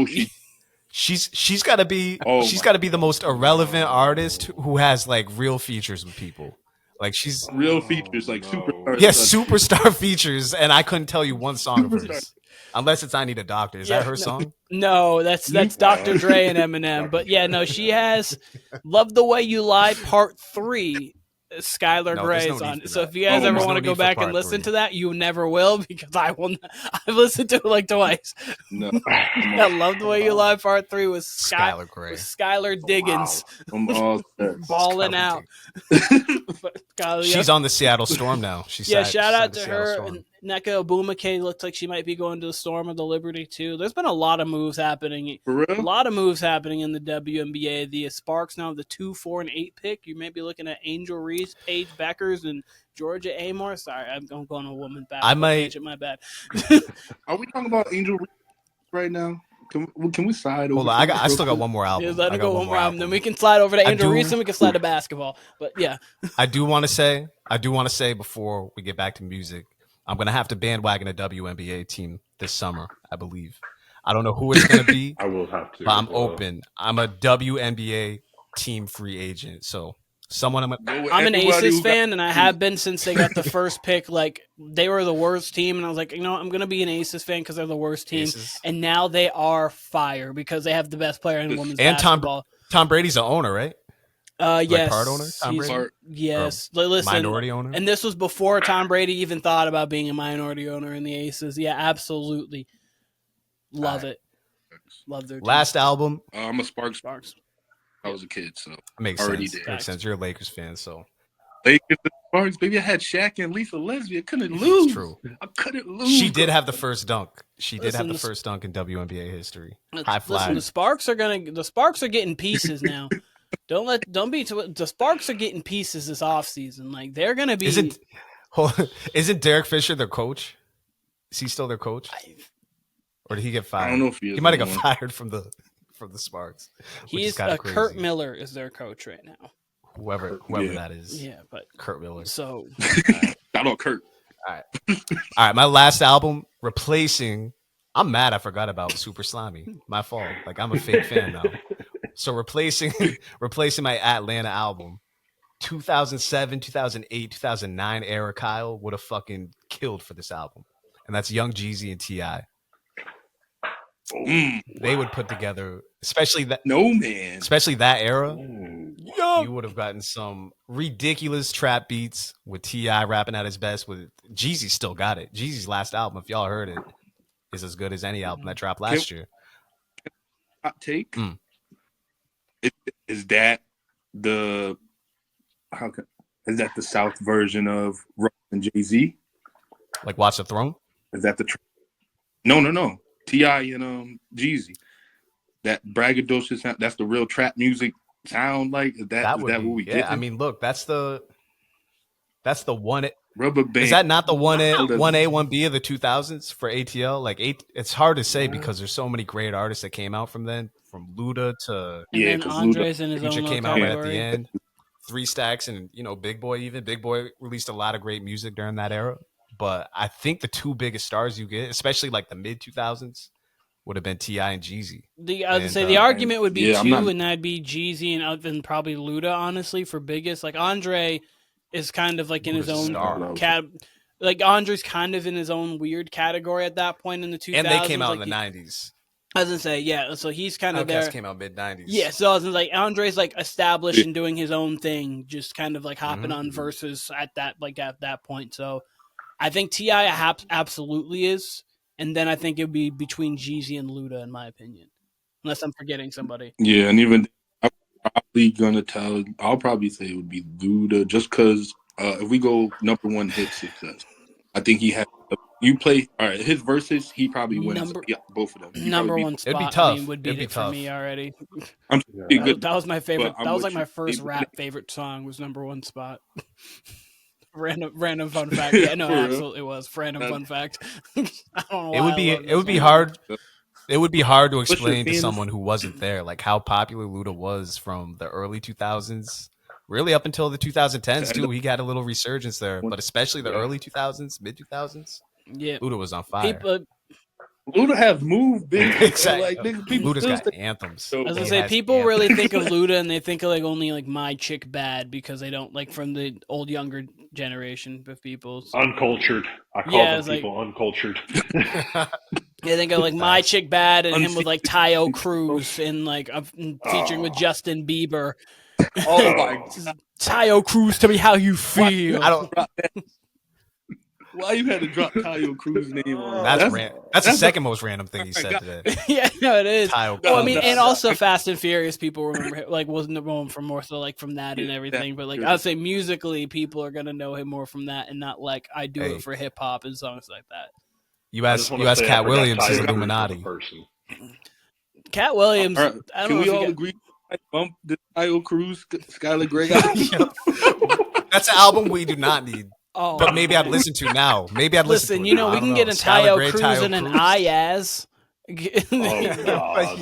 she's got to be the most irrelevant artist who has like real features with people. Like she's real features, like superstar. Yeah, superstar features, and I couldn't tell you one song of hers. Unless it's I Need a Doctor. Is that her song? No, that's Dr. Dre and Eminem. But yeah, no, she has Love the Way You Lie Part 3. Skylar Grey's on. So if you guys ever want to go back and listen to that, you never will because I will. I've listened to it like twice. No. I Love the Way You Lie Part 3 was Skylar Grey. Skylar Diggins. Wow. Balling out. She's on the Seattle Storm now. Shout out to her. And Nneka Ogwumike looks like she might be going to the Storm or the Liberty too. There's been a lot of moves happening. For real? A lot of moves happening in the WNBA. The Sparks now have the 2, 4, and 8 pick. You may be looking at Angel Reese, Paige Beckers, and Georgia Amor. Sorry, I'm going a woman back. I might. My bad. Are we talking about Angel Reese right now? Can we slide over? Hold on, I still got one more album. Yeah, let me go one more album. Then we can slide over to Angel Reese and we can slide to basketball. But yeah. I do want to say before we get back to music, I'm going to have to bandwagon a WNBA team this summer, I believe. I don't know who it's going to be. I will have to. But I'm open. I'm a WNBA team free agent. So I'm an Aces fan, and I have been since they got the first pick. Like, they were the worst team, and I was like, I'm going to be an Aces fan because they're the worst team. Aces. And now they are fire because they have the best player in women's basketball. Tom Brady's the owner, right? Yes. Part owner? Tom Brady? Yes. Listen, minority owner? And this was before Tom Brady even thought about being a minority owner in the Aces. Yeah, absolutely. Love it. Love their team. Last album. I'm a Sparks. I was a kid, so makes sense. You're a Lakers fan, so Lakers and Sparks, baby. I had Shaq and Lisa Lesbian. Couldn't lose. It's true. I couldn't lose. She did have the first dunk. She did have the first dunk in WNBA history. High flyers. The Sparks are getting pieces now. The Sparks are getting pieces this offseason. Like they're gonna be. Isn't Derek Fisher their coach? Is he still their coach? Or did he get fired? I don't know if he is. He might have got fired from the Sparks. He's Kurt Miller is their coach right now. Whoever that is. Yeah, but Kurt Miller. So I know Kurt. All right. My last album replacing. I'm mad I forgot about Super Slimy. My fault. Like I'm a fake fan now. So replacing my Atlanta album, 2007, 2008, 2009 era Kyle would have fucking killed for this album. And that's Young Jeezy and T.I. They would put together, especially that era. You would have gotten some ridiculous trap beats with T.I. rapping at his best. With Jeezy still got it. Jeezy's last album, if y'all heard it, is as good as any album that dropped last year. Hot take. Is that the South version of Ross and Jay-Z? Like Watch the Throne? Is that the No. T.I. and Jeezy. That braggadocious sound, that's the real trap music sound like? Is that what we get? I mean, look, that's the one. Rubber band. Is that not the 1A, 1B of the 2000s for ATL? Like, it's hard to say because there's so many great artists that came out from then, from Luda to and then Andre's in his Future own came out right at the category. end. 3 Stacks and Big Boy even. Big Boy released a lot of great music during that era. But I think the two biggest stars you get, especially like the mid 2000s, would have been T.I. and Jeezy. The argument would be and that'd be Jeezy and probably Luda, honestly, for biggest. Like Andre is kind of like in his own like Andre's kind of in his own weird category at that point in the 2000s. And they came out in the 90s. I was gonna say, yeah. So he's kind of there. Came out mid 90s. Yeah. So I was like, Andre's like established and doing his own thing, just kind of like hopping on verses at that point. So I think T.I. absolutely is, and then I think it would be between Jeezy and Luda, in my opinion, unless I'm forgetting somebody. Yeah, and even I'll probably say it would be Luda, just because if we go number one hit success, I think he had. You play all right. His verses, he probably wins. Both of them. Number one spot. It'd be tough. Would beat it for me already. That was my favorite. That was like my first rap favorite song. Was number one spot. Random fun fact. Yeah, no, absolutely it was random fun fact. I don't know. It would be hard. It would be hard to explain to someone who wasn't there, like how popular Luda was from the early 2000s, really up until the 2010s too. He got a little resurgence there, but especially the early 2000s, mid 2000s. Yeah, Luda was on fire. Luda has moved big. Exactly. Like, Luda's got anthems. So, as I say, people really think of Luda and they think of like only like My Chick Bad because they don't like from the old younger generation of people. Uncultured. I call them people uncultured. They think of like My Chick Bad and him with like Tayo Cruz and like featuring with Justin Bieber. Oh my Tayo Cruz, tell me how you feel. Why you had to drop Tayo Cruz's name on? That's the second most random thing he said today. Yeah, no, it is. Tayo Well, I mean, and also Fast and Furious people remember like wasn't known from more so like from that and everything. But like I'd say musically, people are gonna know him more from that and not like I do it for hip hop and songs like that. You ask Cat Williams, he's Illuminati. Cat Williams. I don't Can know we all agree? Bump the Tayo Cruz, Skylar Grey. That's an album we do not need. Oh, but maybe I'd listen to now. Maybe I'd listen to it. You know, we can get a Tayo Cruz and an Ayaz. Get like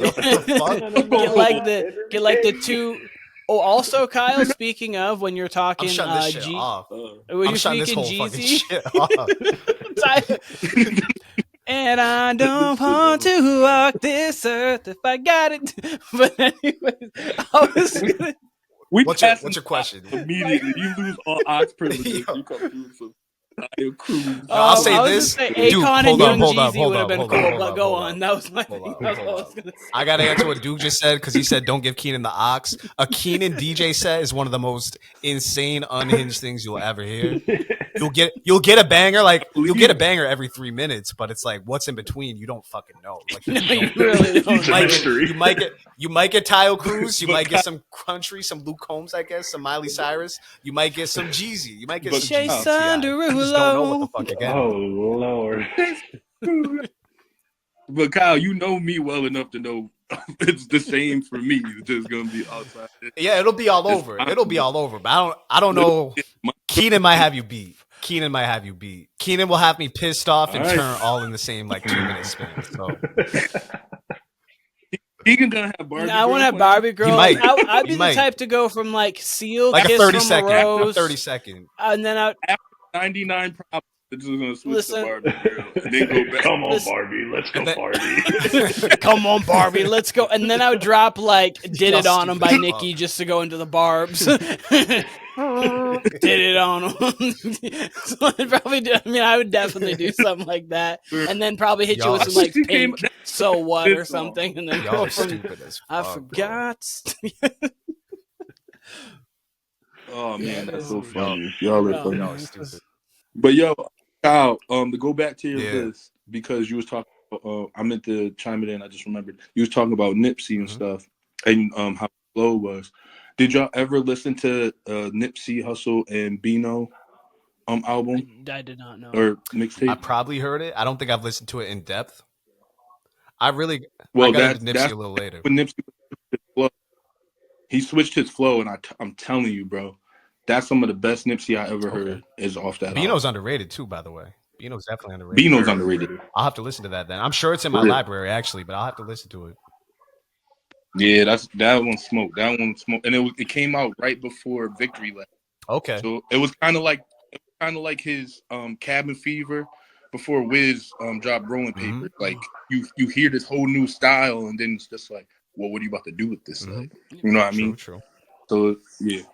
the two. Oh, also, Kyle. Speaking of, when you're talking, I'm shutting this shit off. I'm shutting this whole fucking shit off. And I don't want to walk this earth if I got it. But anyways, I was gonna. What's your question? Immediately, you lose all ox privileges. You come through some Tayo Cruz. I'll say this. Dude, hold up. Would have been cool, but go on. That was my thing. I got to answer what Duke just said because he said, don't give Keenan the ox. A Keenan DJ set is one of the most insane, unhinged things you'll ever hear. you'll get a banger you'll get a banger every 3 minutes, but it's like what's in between you don't fucking know. Like you really don't. You might get Tyle Cruz, you might get some country, some Luke Combs, I guess, some Miley Cyrus, you might get some Jeezy, you might get some Jeezy. I just don't know what the fuck again. Oh Lord. But Kyle, you know me well enough to know it's the same for me. It's just gonna be outside. Yeah, it'll be all over. It'll be all over. But I don't know. Keenan might have you beat. Keenan will have me pissed off and turn all in the same 2-minute span. So Keegan gonna have Barbie. I want to have Barbie Girl. I'd be the type to go from Seal, like Kiss a 30 from second, a Rose, 30 second, and then after 99 problems. It's just gonna switch to Barbie Girl and then go back. Come on, Barbie, let's go party. Come on, Barbie, let's go. And then I would drop "Did It On 'Em" by Nicki just to go into the barbs. Did it on 'em. So I'd probably do. I mean, I would definitely do something like that, and then probably hit you with some Pink, So What or something, and then go from. I forgot. Oh man, that's so funny. Y'all are funny. Stupid. But yo, Kyle, to go back to your list, because you was talking, I meant to chime it in. I just remembered you was talking about Nipsey and stuff, and how the flow was. Did y'all ever listen to Nipsey Hussle and Bino album? I did not know. Or mixtape? I probably heard it. I don't think I've listened to it in depth. I got into Nipsey a little later. When Nipsey he switched his flow, and I'm telling you, bro. That's some of the best Nipsey I ever heard is off that. Bino's underrated too, by the way. Bino's definitely underrated. Bino's underrated. I'll have to listen to that then. I'm sure it's in my library actually, but I'll have to listen to it. Yeah, that one smoked. That one smoked, and it came out right before Victory Lap. Okay. So it was kind of like his Cabin Fever before Wiz dropped Rolling Paper. Like you hear this whole new style, and then it's just like, well, what are you about to do with this? Like, you know what I mean? True. So yeah.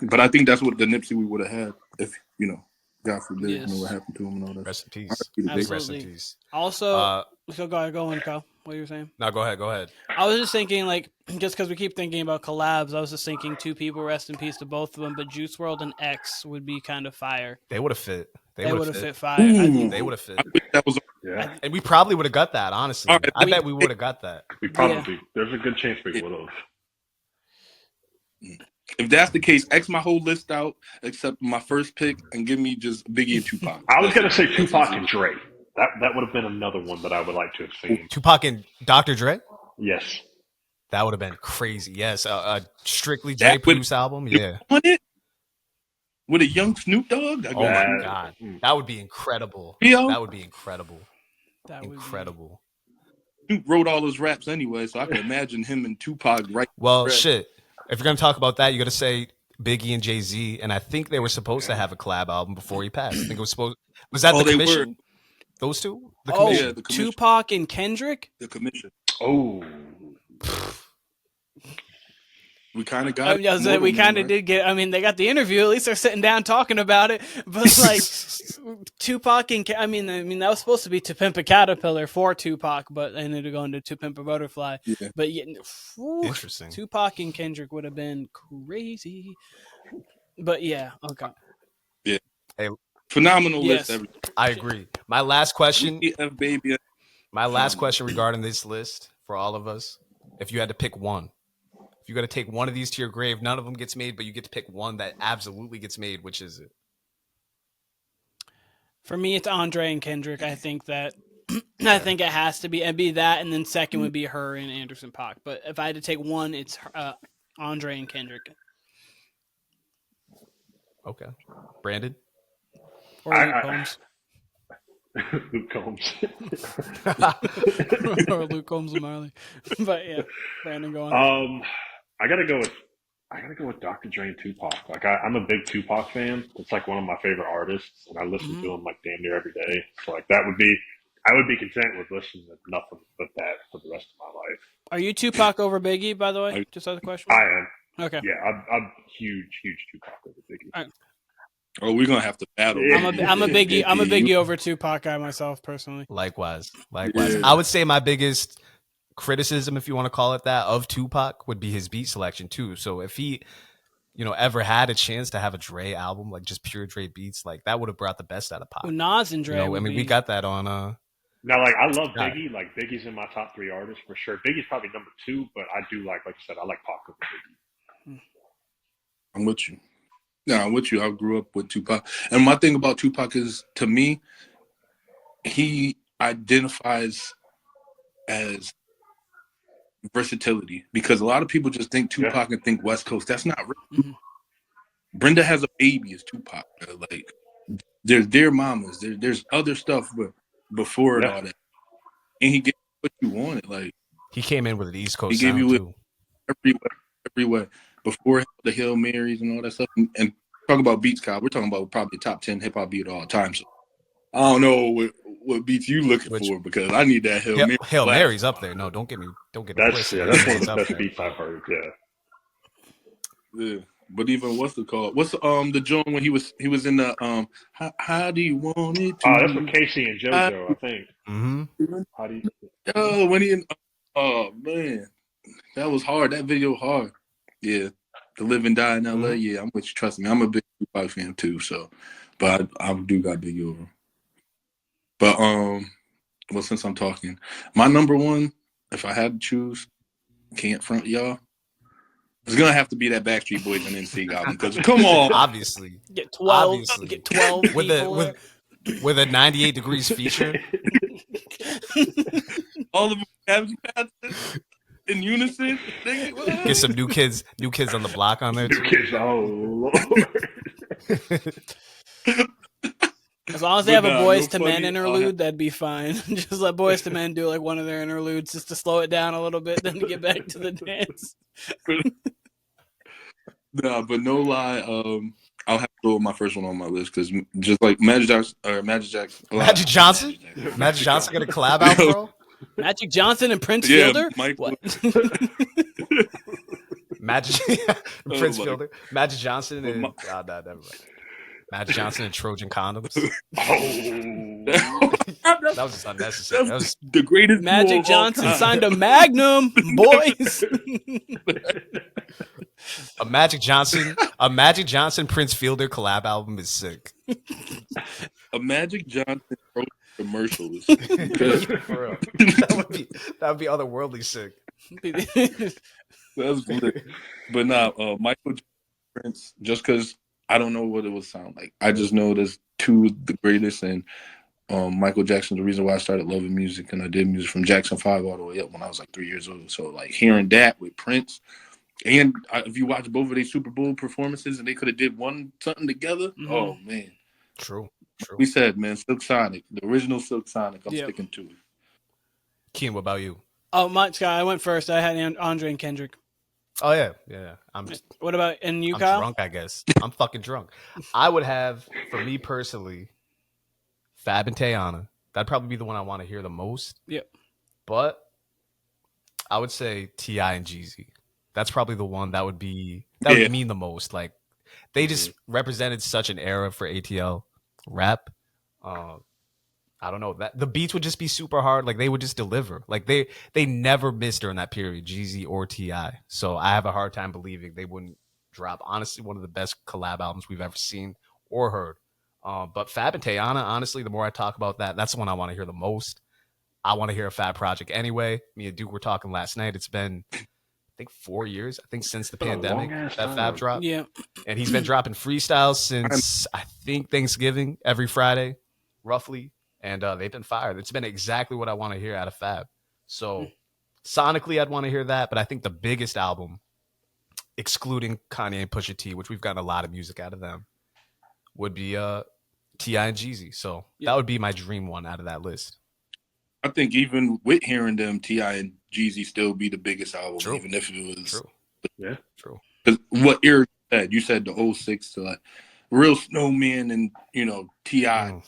But I think that's what the Nipsey we would have had if, God forbid, what happened to him and all that. Rest in peace. Absolutely. Rest in peace. Also, go on, Kyle. What you were saying? No, go ahead. I was just thinking, just because we keep thinking about collabs, I was just thinking two people, rest in peace to both of them, but Juice WRLD and X would be kind of fire. They would have fit. They would have fit fire. They would have fit. That was, and we probably would have got that, honestly. Right, I bet we would have got that. We probably, there's a good chance we would have. If that's the case, X my whole list out except my first pick and give me just Biggie and Tupac. I was gonna say Tupac and Drake. That would have been another one that I would like to have seen. Tupac and Dr. Dre? Yes. That would have been crazy. Yes, a strictly Dre produced album. Yeah. With a young Snoop Dogg? Oh my God. That would be incredible. That would be incredible. Incredible. Snoop wrote all his raps anyway, so I can imagine him and Tupac right. Well, shit. If you're going to talk about that, you got to say Biggie and Jay-Z, and I think they were supposed to have a collab album before he passed. I think it was supposed. Was that the Commission? Those two? The Commission. Yeah, the Commission. Tupac and Kendrick? The Commission. Oh. We kind of got we kind of did get. I mean, they got the interview. At least they're sitting down talking about it. But Tupac and I mean, that was supposed to be To Pimp a Caterpillar for Tupac, but they ended up going to Pimp a Butterfly. Yeah. But interesting. Tupac and Kendrick would have been crazy. But yeah, okay. Yeah. Hey, phenomenal list. I agree. My last question. My last question regarding this list for all of us: if you had to pick one. If you got to take one of these to your grave, none of them gets made, but you get to pick one that absolutely gets made. Which is it? For me, it's Andre and Kendrick. I think that I think it has to be that, and then second would be her and Anderson Paak. But if I had to take one, it's Andre and Kendrick. Okay, Brandon or Luke Combs. Luke Combs. Or Luke Combs and Marley. But yeah, Brandon, go on. I gotta go with Dr. Dre and Tupac. I'm a big Tupac fan. It's one of my favorite artists, and I listen to him damn near every day. So I would be content with listening to nothing but that for the rest of my life. Are you Tupac over Biggie, by the way? Just as a question. I am. Okay. Yeah, I'm huge Tupac over Biggie. All right. Oh, we're gonna have to battle. I'm a Biggie over Tupac guy myself personally. Likewise. Yeah. I would say my biggest criticism, if you want to call it that, of Tupac would be his beat selection too. So if he ever had a chance to have a Dre album, like just pure Dre beats, like that would have brought the best out of Pac. Well, Nas and Dre. We got that on. Now, like I love Biggie. Like Biggie's in my top 3 artists for sure. Biggie's probably number 2, but I do like I said, I like Pac over Biggie. I'm with you. Yeah, I'm with you. I grew up with Tupac, and my thing about Tupac is, to me, he identifies as versatility, because a lot of people just think Tupac and think West Coast. That's not real. Mm-hmm. Brenda Has a Baby is Tupac. Like there's Dear Mamas. There's other stuff, but before it all that, and he gave you what you wanted. Like he came in with an East Coast. He gave you too. everywhere. Before the Hail Marys and all that stuff, and talk about beats, Kyle. We're talking about probably top 10 hip hop beat of all time. So I don't know what beats you looking for, because I need that Hail Mary. Hail Mary's up there. No, don't get me twisted. That's one of the best beats I've heard. Yeah. But even what's the joint when he was in the how do you want it to? Oh, that's with Casey and JoJo, I think. Mm-hmm. How do you? When he oh man, that was hard. That video hard. Yeah, To Live and Die in LA. Mm-hmm. Yeah, I'm with you. Trust me, I'm a big Tupac fan too. So, but I do got Biggie over. But well, since I'm talking, my number one, if I had to choose, can't front y'all. It's gonna have to be that Backstreet Boys and NSYNC album, because come on, obviously, get 12 with a 98 Degrees feature. All of them have in unison. Get some new kids on the block on there too. Oh Lord. As long as they have a Boys to Men interlude, that'd be fine. Just let Boys to Men do like one of their interludes just to slow it down a little bit, then to get back to the dance. Nah, but no lie, I'll have to go with my first one on my list, because just like Magic Johnson got a collab out, bro. Magic Johnson and Prince Fielder. What? Prince Fielder, Magic Johnson, and never mind. Magic Johnson and Trojan condoms. That was just unnecessary. That was the greatest. Magic Johnson signed a Magnum, boys. A Magic Johnson Prince Fielder collab album is sick. A Magic Johnson commercial is that would be otherworldly sick. That's good. But now, Michael Prince, just because I don't know what it would sound like. I just know there's two of the greatest, and Michael Jackson's the reason why I started loving music, and I did music from Jackson 5 all the way up when I was like 3 years old. So like hearing that with Prince, and if you watch both of their Super Bowl performances and they could have did something together, oh man. True. We said, man, Silk Sonic, the original Silk Sonic, I'm sticking to it. Keen, what about you? Oh, Scott, I went first. I had Andre and Kendrick. Oh yeah. What about you, I'm Kyle? Drunk, I guess. I'm fucking drunk. I would have, for me personally, Fab and Teyana. That'd probably be the one I want to hear the most. Yep. But I would say T.I and Jeezy. That's probably the one that would mean the most. Like they just represented such an era for ATL rap. I don't know, that the beats would just be super hard. Like they would just deliver. Like they never missed during that period, Jeezy or T.I. So I have a hard time believing they wouldn't drop. Honestly, one of the best collab albums we've ever seen or heard. But Fab and Teyana, honestly, the more I talk about that, that's the one I want to hear the most. I want to hear a Fab project anyway. Me and Duke were talking last night. It's been, I think, 4 years. I think since the pandemic that Fab dropped. Yeah, and he's been dropping freestyles since I think Thanksgiving every Friday, roughly. And they've been fired. It's been exactly what I want to hear out of Fab. So sonically, I'd want to hear that. But I think the biggest album, excluding Kanye and Pusha T, which we've gotten a lot of music out of them, would be T.I and Jeezy. So that would be my dream one out of that list. I think even with hearing them, T.I and Jeezy still be the biggest album, even if it was. True. Yeah. True. Because what era you said the 06 to like Real Snowman and, T.I.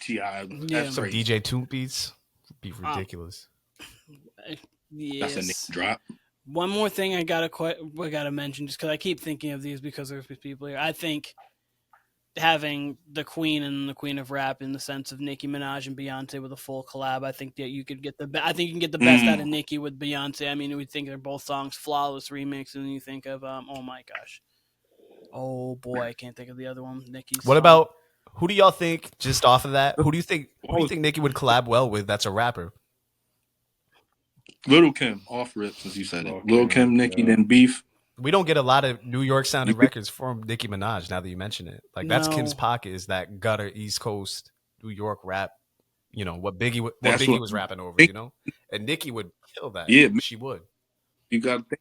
T.I. That's some DJ Toon beats would be ridiculous. Yes. That's a name drop. One more thing I gotta mention, just because I keep thinking of these because there's people here. I think having the Queen and the Queen of Rap in the sense of Nicki Minaj and Beyonce with a full collab, I think that you could get the best out of Nicki with Beyonce. I mean, we think they're both songs flawless remix, and you think of oh my gosh, Oh boy, I can't think of the other one. Nicki's. What about, who do y'all think, just off of that, who do you think Nicki would collab well with that's a rapper? Lil' Kim, off rip, since you said it. Lil' Kim, Nicki, then Beef. We don't get a lot of New York sounding records from Nicki Minaj now that you mention it. Like, that's Kim's pocket, is that gutter East Coast New York rap. You know, what Biggie was rapping over, you know? And Nicki would kill that. Yeah. She would. You got to think.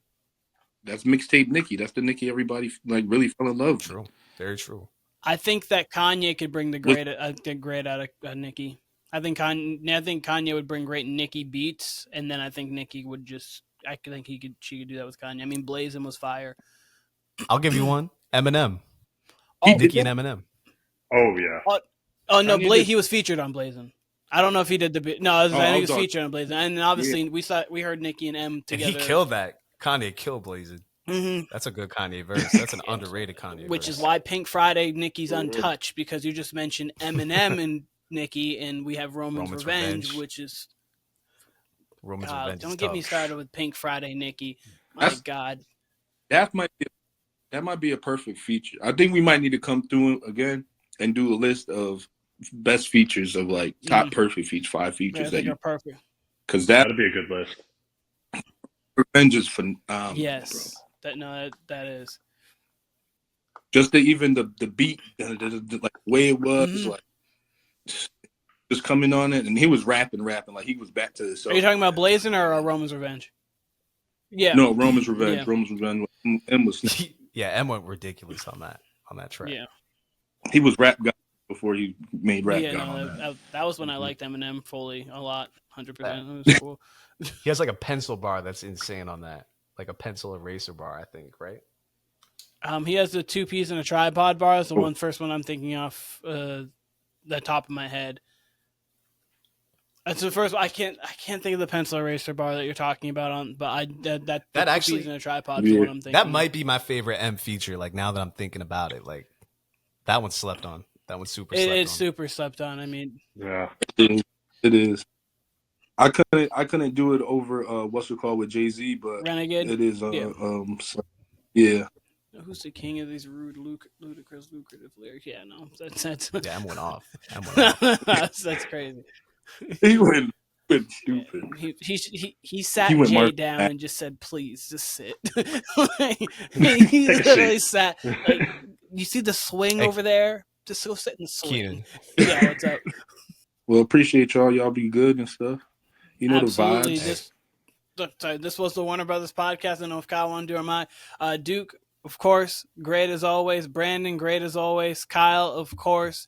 That's mixtape Nicki. That's the Nicki everybody like really fell in love with. True. Very true. I think that Kanye could bring the great out of Nicki. I think Kanye would bring great Nicki beats, and then I think Nicki would just. I think she could do that with Kanye. I mean, Blazing was fire. I'll give you one. Eminem. Nicki and Eminem. Oh yeah. Oh no, he was featured on Blazing. I don't know if he did the beat. No, I think he was featured on Blazing, and obviously we heard Nicki and M together. And he killed that. Kanye killed Blazing. Mm-hmm. That's a good Kanye verse. That's an underrated Kanye Which verse. is why Pink Friday, Nicki's untouched, because you just mentioned Eminem and Nicki, and we have Roman's Revenge, which is Roman's Revenge. Don't get me started with Pink Friday, Nicki. My God. That might be a perfect feature. I think we might need to come through again and do a list of best features of like top perfect features, 5 features that are perfect. Because that'd be a good list. Revenge is phenomenal. Yes. Bro. That is. Just the beat, like the way it was, like just coming on it, and he was rapping like he was back to the. Are you talking about Blazing or Roman's Revenge? Yeah. No, Roman's Revenge. Yeah. Roman's Revenge. M was. Yeah, M went rigiculous on that track. Yeah. He was rap guy before he made rap guy. No, that was when I liked Eminem fully a lot, 100%. It was cool. He has like a pencil bar that's insane on that. Like a pencil eraser bar, I think, right? He has the 2-piece and a tripod bar. That's the first one I'm thinking off the top of my head. That's the first one. I can't think of the pencil eraser bar that you're talking about that actually in a tripod is what I'm thinking. That might be my favorite M feature. Like, now that I'm thinking about it, like that one's slept on. That one's super slept on. It is super slept on. I mean, yeah, it is. I couldn't do it over what's it called with Jay-Z, but Renegade. It is yeah. Who's the king of these rude, ludicrous, lucrative lyrics? Yeah, no, that's yeah, I'm went off. That's crazy. He went stupid. He sat Jay down and just said, "Please, just sit." He literally sat. Like, you see the swing over there? Just go sit in the swing. Keenan. Yeah, what's up? Well, appreciate y'all. Y'all be good and stuff. You know Absolutely. the vibes. This was the Warner Brothas Podcast. I don't know if Kyle wanted to do or not. Duke, of course, great as always. Brandon, great as always. Kyle, of course.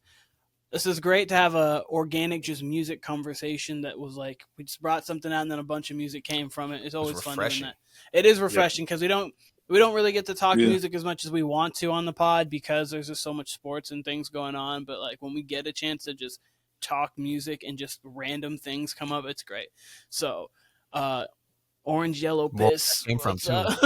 This is great to have a organic, just music conversation that was like, we just brought something out and then a bunch of music came from it. It's always fun doing that. It is refreshing because we don't really get to talk music as much as we want to on the pod because there's just so much sports and things going on. But like when we get a chance to just talk music and just random things come up, it's great. So, Orange Yellow Piss came from too. This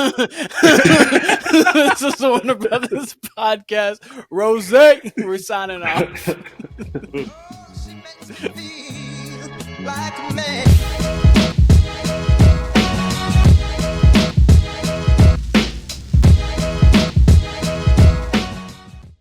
is the Warner Brothas Podcast. Rose, we're signing off. She makes me feel like a man.